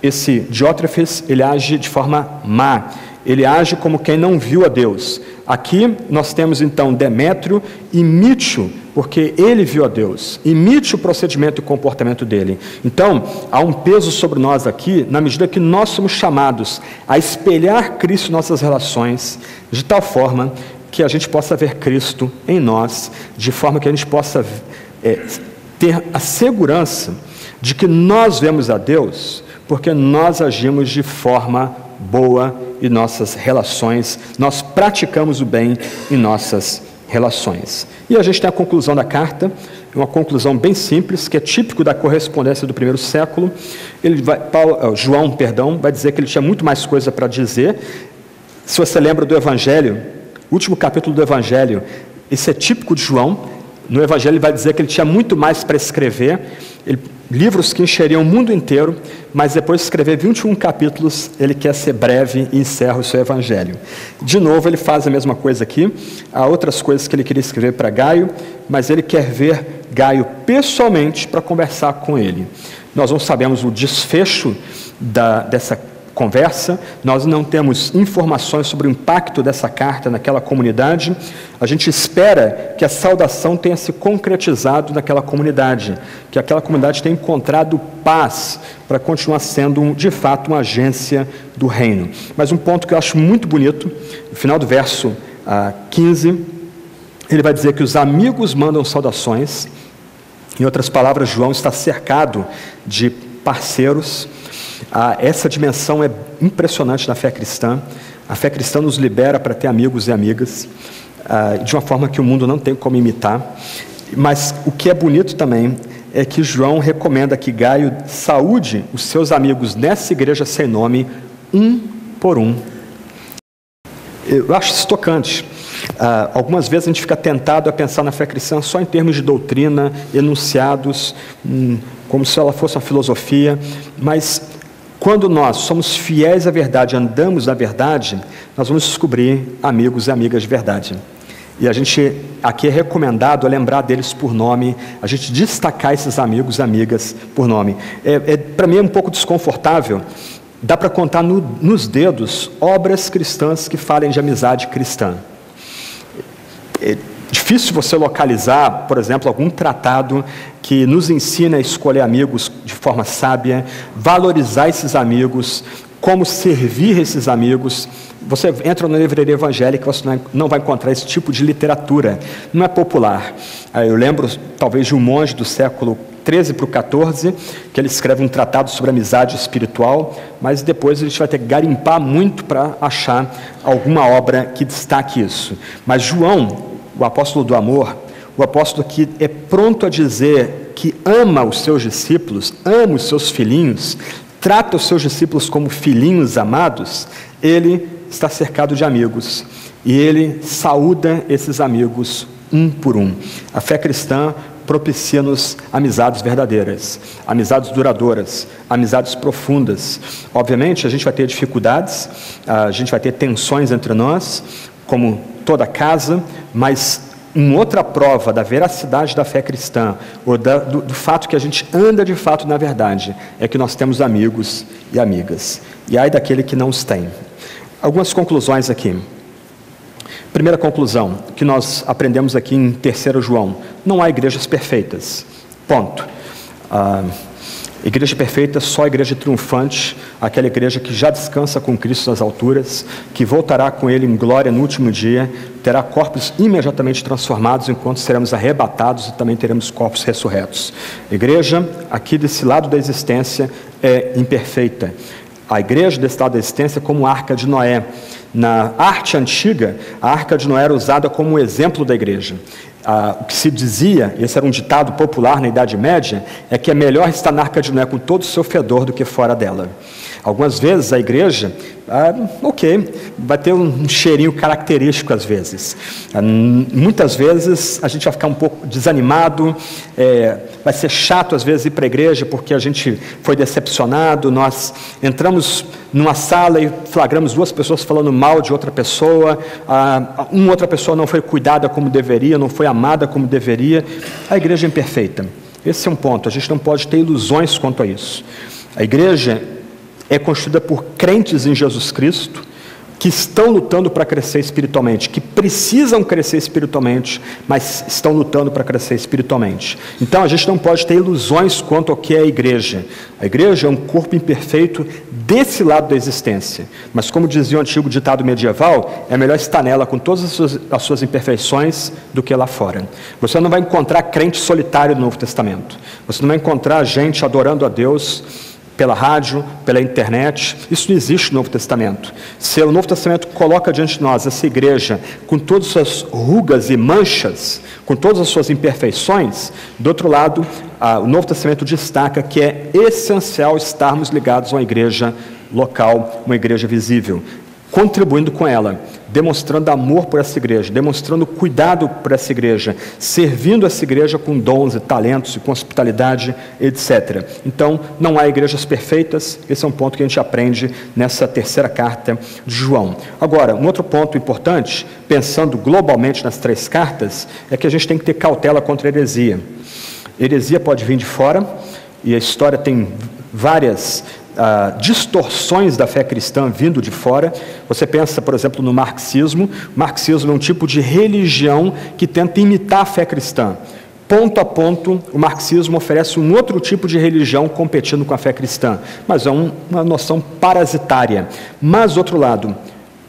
esse Diótrefes, ele age de forma má. Ele age como quem não viu a Deus. Aqui nós temos então Demétrio, imite-o, porque ele viu a Deus. Imite o procedimento e o comportamento dele. Então, há um peso sobre nós aqui, na medida que nós somos chamados a espelhar Cristo em nossas relações, de tal forma que a gente possa ver Cristo em nós, de forma que a gente possa ter a segurança de que nós vemos a Deus porque nós agimos de forma boa em nossas relações, nós praticamos o bem em nossas relações. E a gente tem a conclusão da carta, uma conclusão bem simples, que é típico da correspondência do primeiro século. João vai dizer que ele tinha muito mais coisa para dizer. Se você lembra do Evangelho, o último capítulo do Evangelho, isso é típico de João. No Evangelho ele vai dizer que ele tinha muito mais para escrever, livros que encheriam o mundo inteiro, mas depois de escrever 21 capítulos, ele quer ser breve e encerra o seu Evangelho. De novo, ele faz a mesma coisa aqui. Há outras coisas que ele queria escrever para Gaio, mas ele quer ver Gaio pessoalmente para conversar com ele. Nós não sabemos o desfecho dessa conversa, nós não temos informações sobre o impacto dessa carta naquela comunidade. A gente espera que a saudação tenha se concretizado naquela comunidade, que aquela comunidade tenha encontrado paz para continuar sendo, de fato, uma agência do reino. Mas um ponto que eu acho muito bonito, no final do verso 15, ele vai dizer que os amigos mandam saudações. Em outras palavras, João está cercado de parceiros. Essa dimensão é impressionante na fé cristã. A fé cristã nos libera para ter amigos e amigas, de uma forma que o mundo não tem como imitar. Mas o que é bonito também é que João recomenda que Gaio saúde os seus amigos nessa igreja sem nome, um por um. Eu acho isso tocante. Algumas vezes a gente fica tentado a pensar na fé cristã só em termos de doutrina, enunciados, como se ela fosse uma filosofia, mas quando nós somos fiéis à verdade, andamos na verdade, nós vamos descobrir amigos e amigas de verdade. E a gente aqui é recomendado a lembrar deles por nome, a gente destacar esses amigos e amigas por nome. Para mim é um pouco desconfortável. Dá para contar nos dedos obras cristãs que falem de amizade cristã. É difícil você localizar, por exemplo, algum tratado que nos ensina a escolher amigos de forma sábia, valorizar esses amigos, como servir esses amigos. Você entra na livraria evangélica, você não vai encontrar esse tipo de literatura, não é popular. Eu lembro, talvez, de um monge do século 13 para o 14, que ele escreve um tratado sobre amizade espiritual, mas depois a gente vai ter que garimpar muito para achar alguma obra que destaque isso. Mas João, o apóstolo do amor, o apóstolo que é pronto a dizer que ama os seus discípulos, ama os seus filhinhos, trata os seus discípulos como filhinhos amados, ele está cercado de amigos e ele saúda esses amigos um por um. A fé cristã propicia-nos amizades verdadeiras, amizades duradouras, amizades profundas. Obviamente, a gente vai ter dificuldades, a gente vai ter tensões entre nós, como toda casa, mas uma outra prova da veracidade da fé cristã, ou do fato que a gente anda de fato na verdade, é que nós temos amigos e amigas. E ai daquele que não os tem. Algumas conclusões aqui. Primeira conclusão, que nós aprendemos aqui em 3 João, não há igrejas perfeitas, ponto. Igreja perfeita, só a igreja triunfante, aquela igreja que já descansa com Cristo nas alturas, que voltará com Ele em glória no último dia, terá corpos imediatamente transformados, enquanto seremos arrebatados e também teremos corpos ressurretos. A igreja, aqui desse lado da existência, é imperfeita. A igreja desse lado da existência é como a Arca de Noé. Na arte antiga, a Arca de Noé era usada como um exemplo da igreja. O que se dizia, esse era um ditado popular na Idade Média, é que é melhor estar na Arca de Noé com todo o seu fedor do que fora dela. Algumas vezes a igreja, vai ter um cheirinho característico às vezes. Muitas vezes a gente vai ficar um pouco desanimado, vai ser chato às vezes ir para a igreja porque a gente foi decepcionado, nós entramos numa sala e flagramos 2 pessoas falando mal de outra pessoa, uma outra pessoa não foi cuidada como deveria, não foi amada como deveria. A igreja é imperfeita. Esse é um ponto, a gente não pode ter ilusões quanto a isso. A igreja é constituída por crentes em Jesus Cristo, que estão lutando para crescer espiritualmente, que precisam crescer espiritualmente, mas estão lutando para crescer espiritualmente. Então a gente não pode ter ilusões quanto ao que é a igreja. A igreja é um corpo imperfeito desse lado da existência, mas como dizia o antigo ditado medieval, é melhor estar nela com todas as suas imperfeições do que lá fora. Você não vai encontrar crente solitário no Novo Testamento, você não vai encontrar gente adorando a Deus pela rádio, pela internet. Isso não existe no Novo Testamento. Se o Novo Testamento coloca diante de nós essa igreja com todas as suas rugas e manchas, com todas as suas imperfeições, do outro lado, o Novo Testamento destaca que é essencial estarmos ligados a uma igreja local, uma igreja visível, contribuindo com ela, demonstrando amor por essa igreja, demonstrando cuidado por essa igreja, servindo essa igreja com dons e talentos e com hospitalidade, etc. Então, não há igrejas perfeitas. Esse é um ponto que a gente aprende nessa terceira carta de João. Agora, um outro ponto importante, pensando globalmente nas 3 cartas, é que a gente tem que ter cautela contra a heresia. Heresia pode vir de fora, e a história tem várias distorções da fé cristã vindo de fora. Você pensa, por exemplo, no marxismo. O marxismo é um tipo de religião que tenta imitar a fé cristã. Ponto a ponto, o marxismo oferece um outro tipo de religião competindo com a fé cristã, mas é uma noção parasitária. Mas, do outro lado,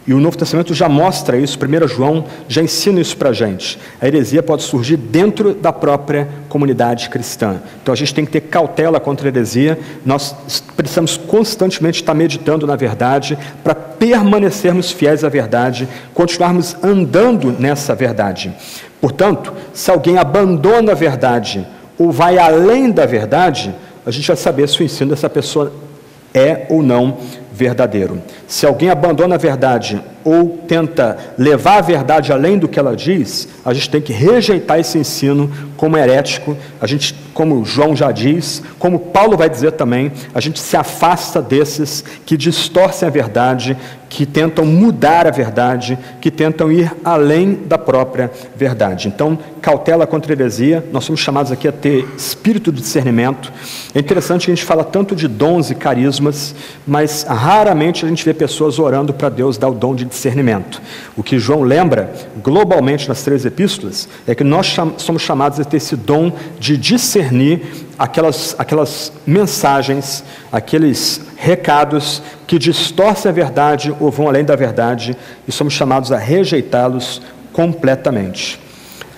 e o Novo Testamento já mostra isso, 1 João já ensina isso para a gente. A heresia pode surgir dentro da própria comunidade cristã. Então a gente tem que ter cautela contra a heresia. Nós precisamos constantemente estar meditando na verdade para permanecermos fiéis à verdade, continuarmos andando nessa verdade. Portanto, se alguém abandona a verdade ou vai além da verdade, a gente vai saber se o ensino dessa pessoa é ou não verdadeiro. Se alguém abandona a verdade ou tenta levar a verdade além do que ela diz, a gente tem que rejeitar esse ensino como herético. A gente, como João já diz, como Paulo vai dizer também, a gente se afasta desses que distorcem a verdade, que tentam mudar a verdade, que tentam ir além da própria verdade. Então, cautela contra a heresia. Nós somos chamados aqui a ter espírito de discernimento. É interessante que a gente fala tanto de dons e carismas, mas raramente a gente vê pessoas orando para Deus dar o dom de discernimento. O que João lembra, globalmente nas 3 epístolas, é que nós somos chamados a ter esse dom de discernir aquelas mensagens, aqueles recados que distorcem a verdade ou vão além da verdade, e somos chamados a rejeitá-los completamente.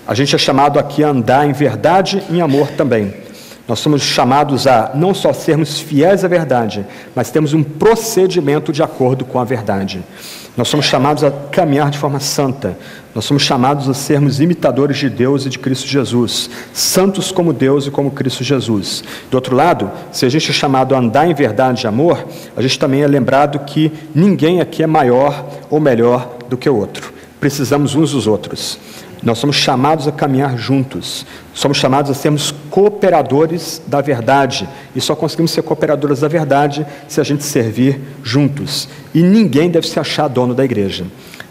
A gente é chamado aqui a andar em verdade e em amor também. Nós somos chamados a não só sermos fiéis à verdade, mas temos um procedimento de acordo com a verdade. Nós somos chamados a caminhar de forma santa. Nós somos chamados a sermos imitadores de Deus e de Cristo Jesus, santos como Deus e como Cristo Jesus. Do outro lado, se a gente é chamado a andar em verdade e amor, a gente também é lembrado que ninguém aqui é maior ou melhor do que o outro. Precisamos uns dos outros. Nós somos chamados a caminhar juntos, somos chamados a sermos cooperadores da verdade, e só conseguimos ser cooperadores da verdade se a gente servir juntos. E ninguém deve se achar dono da igreja.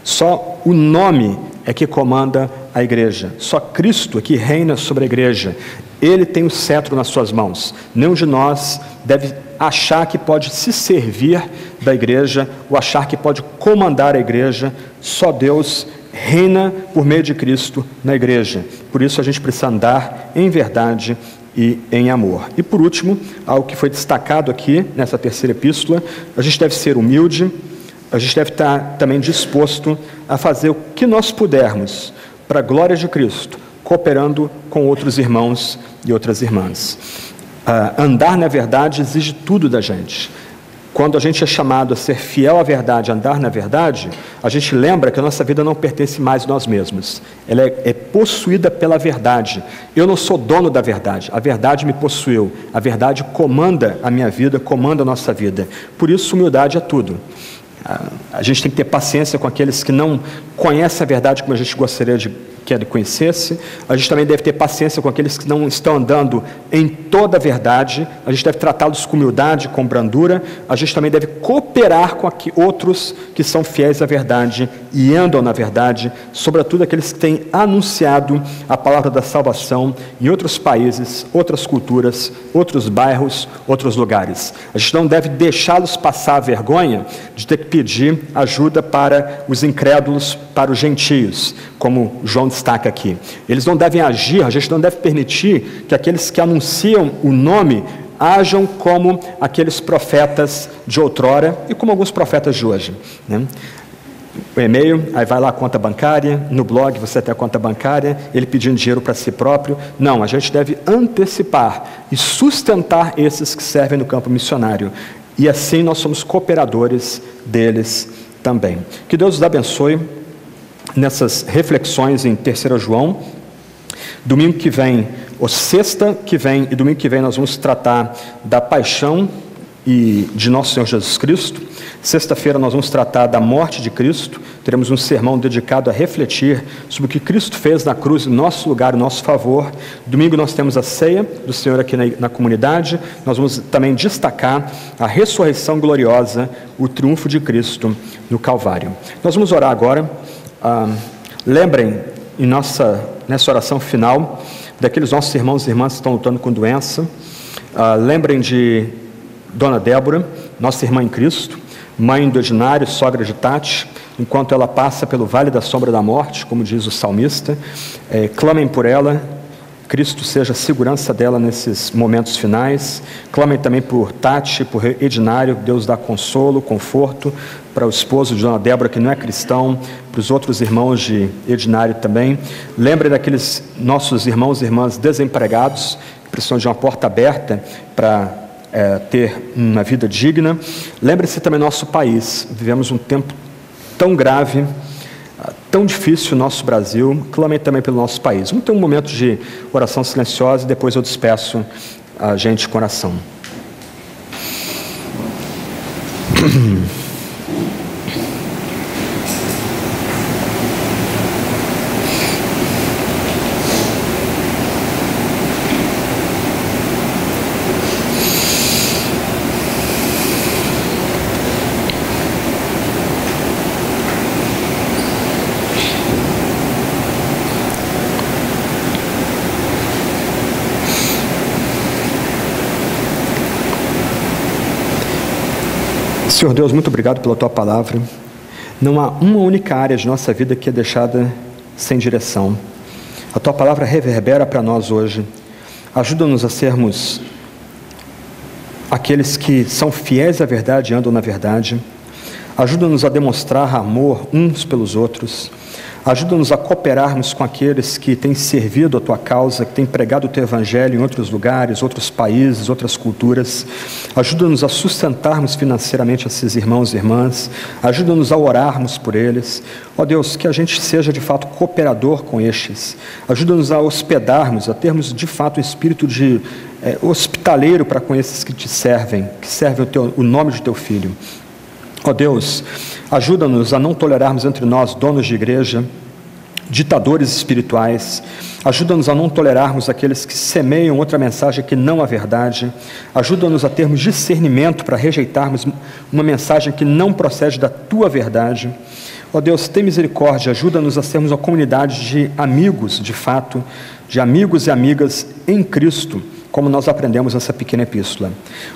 Só o nome é que comanda a igreja. Só Cristo é que reina sobre a igreja. Ele tem o cetro nas suas mãos. Nenhum de nós deve achar que pode se servir da igreja ou achar que pode comandar a igreja. Só Deus reina por meio de Cristo na igreja. Por isso a gente precisa andar em verdade e em amor. E por último, algo que foi destacado aqui nessa terceira epístola, a gente deve ser humilde, a gente deve estar também disposto a fazer o que nós pudermos para a glória de Cristo, cooperando com outros irmãos e outras irmãs. Andar na verdade exige tudo da gente. Quando a gente é chamado a ser fiel à verdade, a andar na verdade, a gente lembra que a nossa vida não pertence mais a nós mesmos. Ela é possuída pela verdade. Eu não sou dono da verdade. A verdade me possuiu. A verdade comanda a minha vida, comanda a nossa vida. Por isso, humildade é tudo. A gente tem que ter paciência com aqueles que não conhecem a verdade como a gente gostaria que ele conhecesse. A gente também deve ter paciência com aqueles que não estão andando em toda a verdade. A gente deve tratá-los com humildade, com brandura. A gente também deve cooperar com outros que são fiéis à verdade e andam na verdade, sobretudo aqueles que têm anunciado a palavra da salvação em outros países, outras culturas, outros bairros, outros lugares. A gente não deve deixá-los passar a vergonha de ter que pedir ajuda para os incrédulos, para os gentios, como João destaca aqui. Eles não devem agir, a gente não deve permitir que aqueles que anunciam o nome ajam como aqueles profetas de outrora e como alguns profetas de hoje, né? o e-mail, aí vai lá a conta bancária, no blog você tem a conta bancária, ele pedindo dinheiro para si próprio. Não, a gente deve antecipar e sustentar esses que servem no campo missionário. E assim nós somos cooperadores deles também. Que Deus os abençoe nessas reflexões em 3 João. Domingo que vem, ou sexta que vem e domingo que vem, nós vamos tratar da paixão e de nosso Senhor Jesus Cristo. Sexta-feira nós vamos tratar da morte de Cristo. Teremos um sermão dedicado a refletir sobre o que Cristo fez na cruz em nosso lugar, em nosso favor. Domingo nós temos a ceia do Senhor aqui na comunidade. Nós vamos também destacar a ressurreição gloriosa, o triunfo de Cristo no Calvário. Nós vamos orar agora. Lembrem, nessa oração final, daqueles nossos irmãos e irmãs que estão lutando com doença. Lembrem de Dona Débora, nossa irmã em Cristo, mãe do Edinário, sogra de Tati, enquanto ela passa pelo vale da sombra da morte, como diz o salmista. Clamem por ela, Cristo seja a segurança dela nesses momentos finais. Clamem também por Tati, por Edinário, Deus dá consolo, conforto, para o esposo de Dona Débora, que não é cristão, para os outros irmãos de Edinário também. Lembrem daqueles nossos irmãos e irmãs desempregados, que precisam de uma porta aberta para ter uma vida digna. Lembre-se também do nosso país. Vivemos um tempo tão grave, tão difícil no nosso Brasil. Clamem também pelo nosso país. Vamos ter um momento de oração silenciosa e depois eu despeço a gente com oração. Senhor Deus, muito obrigado pela Tua palavra. Não há uma única área de nossa vida que é deixada sem direção. A Tua palavra reverbera para nós hoje. Ajuda-nos a sermos aqueles que são fiéis à verdade e andam na verdade. Ajuda-nos a demonstrar amor uns pelos outros. Ajuda-nos a cooperarmos com aqueles que têm servido a Tua causa, que têm pregado o Teu Evangelho em outros lugares, outros países, outras culturas. Ajuda-nos a sustentarmos financeiramente esses irmãos e irmãs. Ajuda-nos a orarmos por eles. Ó Deus, que a gente seja de fato cooperador com estes. Ajuda-nos a hospedarmos, a termos de fato um espírito de hospitaleiro para com esses que Te servem, que servem o nome de Teu Filho. Ó Deus, ajuda-nos a não tolerarmos entre nós, donos de igreja, ditadores espirituais. Ajuda-nos a não tolerarmos aqueles que semeiam outra mensagem que não a verdade. Ajuda-nos a termos discernimento para rejeitarmos uma mensagem que não procede da Tua verdade. Ó Deus, tem misericórdia, ajuda-nos a sermos uma comunidade de amigos, de fato, de amigos e amigas em Cristo, como nós aprendemos nessa pequena epístola.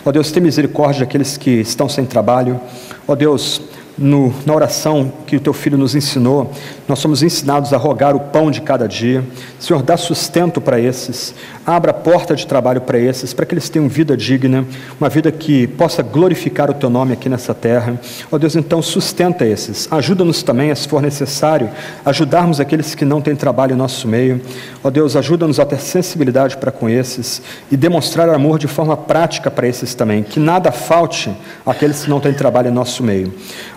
Ó Deus, tem misericórdia daqueles que estão sem trabalho. Ó Deus, na oração que o Teu Filho nos ensinou, nós somos ensinados a rogar o pão de cada dia. Senhor, dá sustento para esses, abra a porta de trabalho para esses, para que eles tenham vida digna, uma vida que possa glorificar o Teu nome aqui nessa terra. Ó Deus, então sustenta esses, ajuda-nos também, se for necessário, ajudarmos aqueles que não têm trabalho em nosso meio. Ó Deus, ajuda-nos a ter sensibilidade para com esses e demonstrar amor de forma prática para esses também, que nada falte àqueles que não têm trabalho em nosso meio.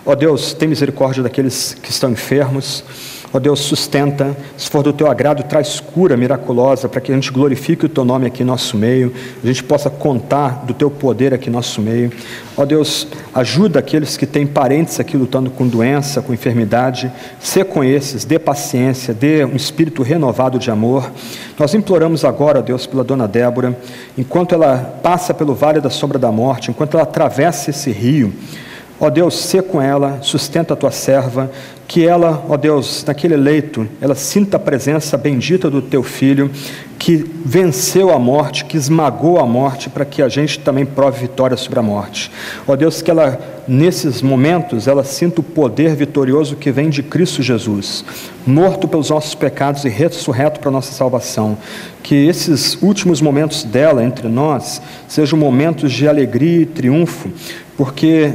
Ó Deus, tem misericórdia daqueles que estão enfermos. Ó Deus, sustenta, se for do Teu agrado, traz cura miraculosa para que a gente glorifique o Teu nome aqui em nosso meio, a gente possa contar do Teu poder aqui em nosso meio. Ó Deus, ajuda aqueles que têm parentes aqui lutando com doença, com enfermidade, ser com esses, dê paciência, dê um espírito renovado de amor. Nós imploramos agora, ó Deus, pela Dona Débora, enquanto ela passa pelo vale da sombra da morte, enquanto ela atravessa esse rio, ó Deus, sê com ela, sustenta a Tua serva, que ela, ó Deus, naquele leito, ela sinta a presença bendita do Teu Filho, que venceu a morte, que esmagou a morte, para que a gente também prove vitória sobre a morte. Ó Deus, que ela, nesses momentos, ela sinta o poder vitorioso que vem de Cristo Jesus, morto pelos nossos pecados e ressurreto para a nossa salvação. Que esses últimos momentos dela entre nós sejam momentos de alegria e triunfo, porque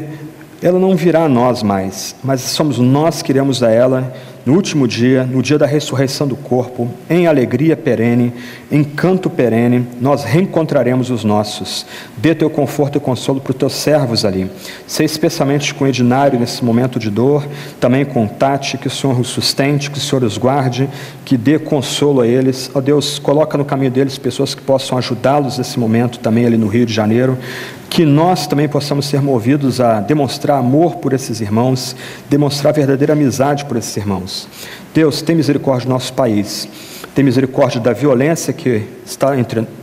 ela não virá a nós mais, mas somos nós que iremos a ela no último dia, no dia da ressurreição do corpo, em alegria perene, em canto perene, nós reencontraremos os nossos. Dê teu conforto e consolo para os teus servos ali. Sei especialmente com o Edinário nesse momento de dor, também com Tati, que o Senhor os sustente, que o Senhor os guarde, que dê consolo a eles. Ó Deus, coloca no caminho deles pessoas que possam ajudá-los nesse momento também ali no Rio de Janeiro. Que nós também possamos ser movidos a demonstrar amor por esses irmãos, demonstrar verdadeira amizade por esses irmãos. Deus, tem misericórdia do nosso país, tem misericórdia da violência que está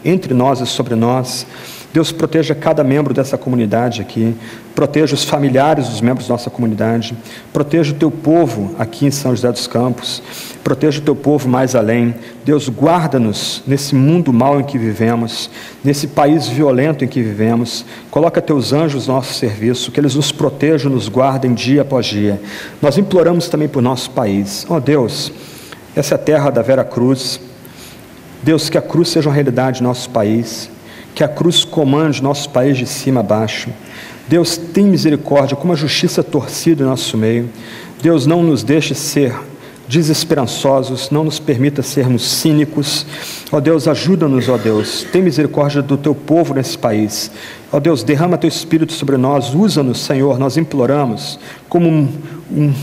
entre nós e sobre nós. Deus, proteja cada membro dessa comunidade aqui, proteja os familiares dos membros da nossa comunidade, proteja o teu povo aqui em São José dos Campos, proteja o teu povo mais além. Deus, guarda-nos nesse mundo mau em que vivemos, nesse país violento em que vivemos. Coloca teus anjos no nosso serviço, que eles nos protejam, nos guardem dia após dia. Nós imploramos também por nosso país. Ó Deus, essa é a terra da Vera Cruz. Deus, que a cruz seja uma realidade no nosso país, que a cruz comande nosso país de cima a baixo. Deus, tem misericórdia, como a justiça torcida em nosso meio. Deus, não nos deixe ser desesperançosos, não nos permita sermos cínicos. Ó Deus, ajuda-nos, ó Deus, tem misericórdia do teu povo nesse país. Ó Deus, derrama teu Espírito sobre nós, usa-nos, Senhor, nós imploramos, como um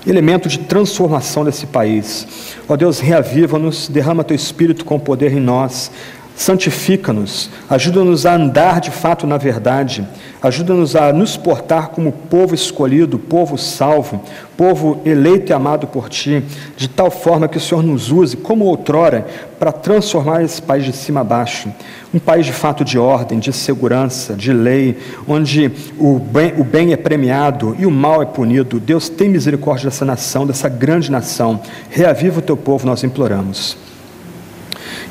elemento de transformação desse país. Ó Deus, reaviva-nos, derrama teu Espírito com poder em nós. Santifica-nos, ajuda-nos a andar de fato na verdade, ajuda-nos a nos portar como povo escolhido, povo salvo, povo eleito e amado por Ti, de tal forma que o Senhor nos use, como outrora, para transformar esse país de cima a baixo, um país de fato de ordem, de segurança, de lei, onde o bem é premiado e o mal é punido. Deus, tem misericórdia dessa nação, dessa grande nação, reaviva o Teu povo, nós imploramos.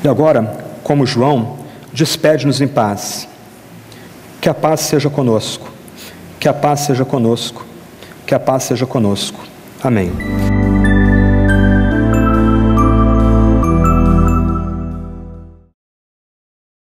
E agora, como João, despede-nos em paz. Que a paz seja conosco, que a paz seja conosco, que a paz seja conosco. Amém.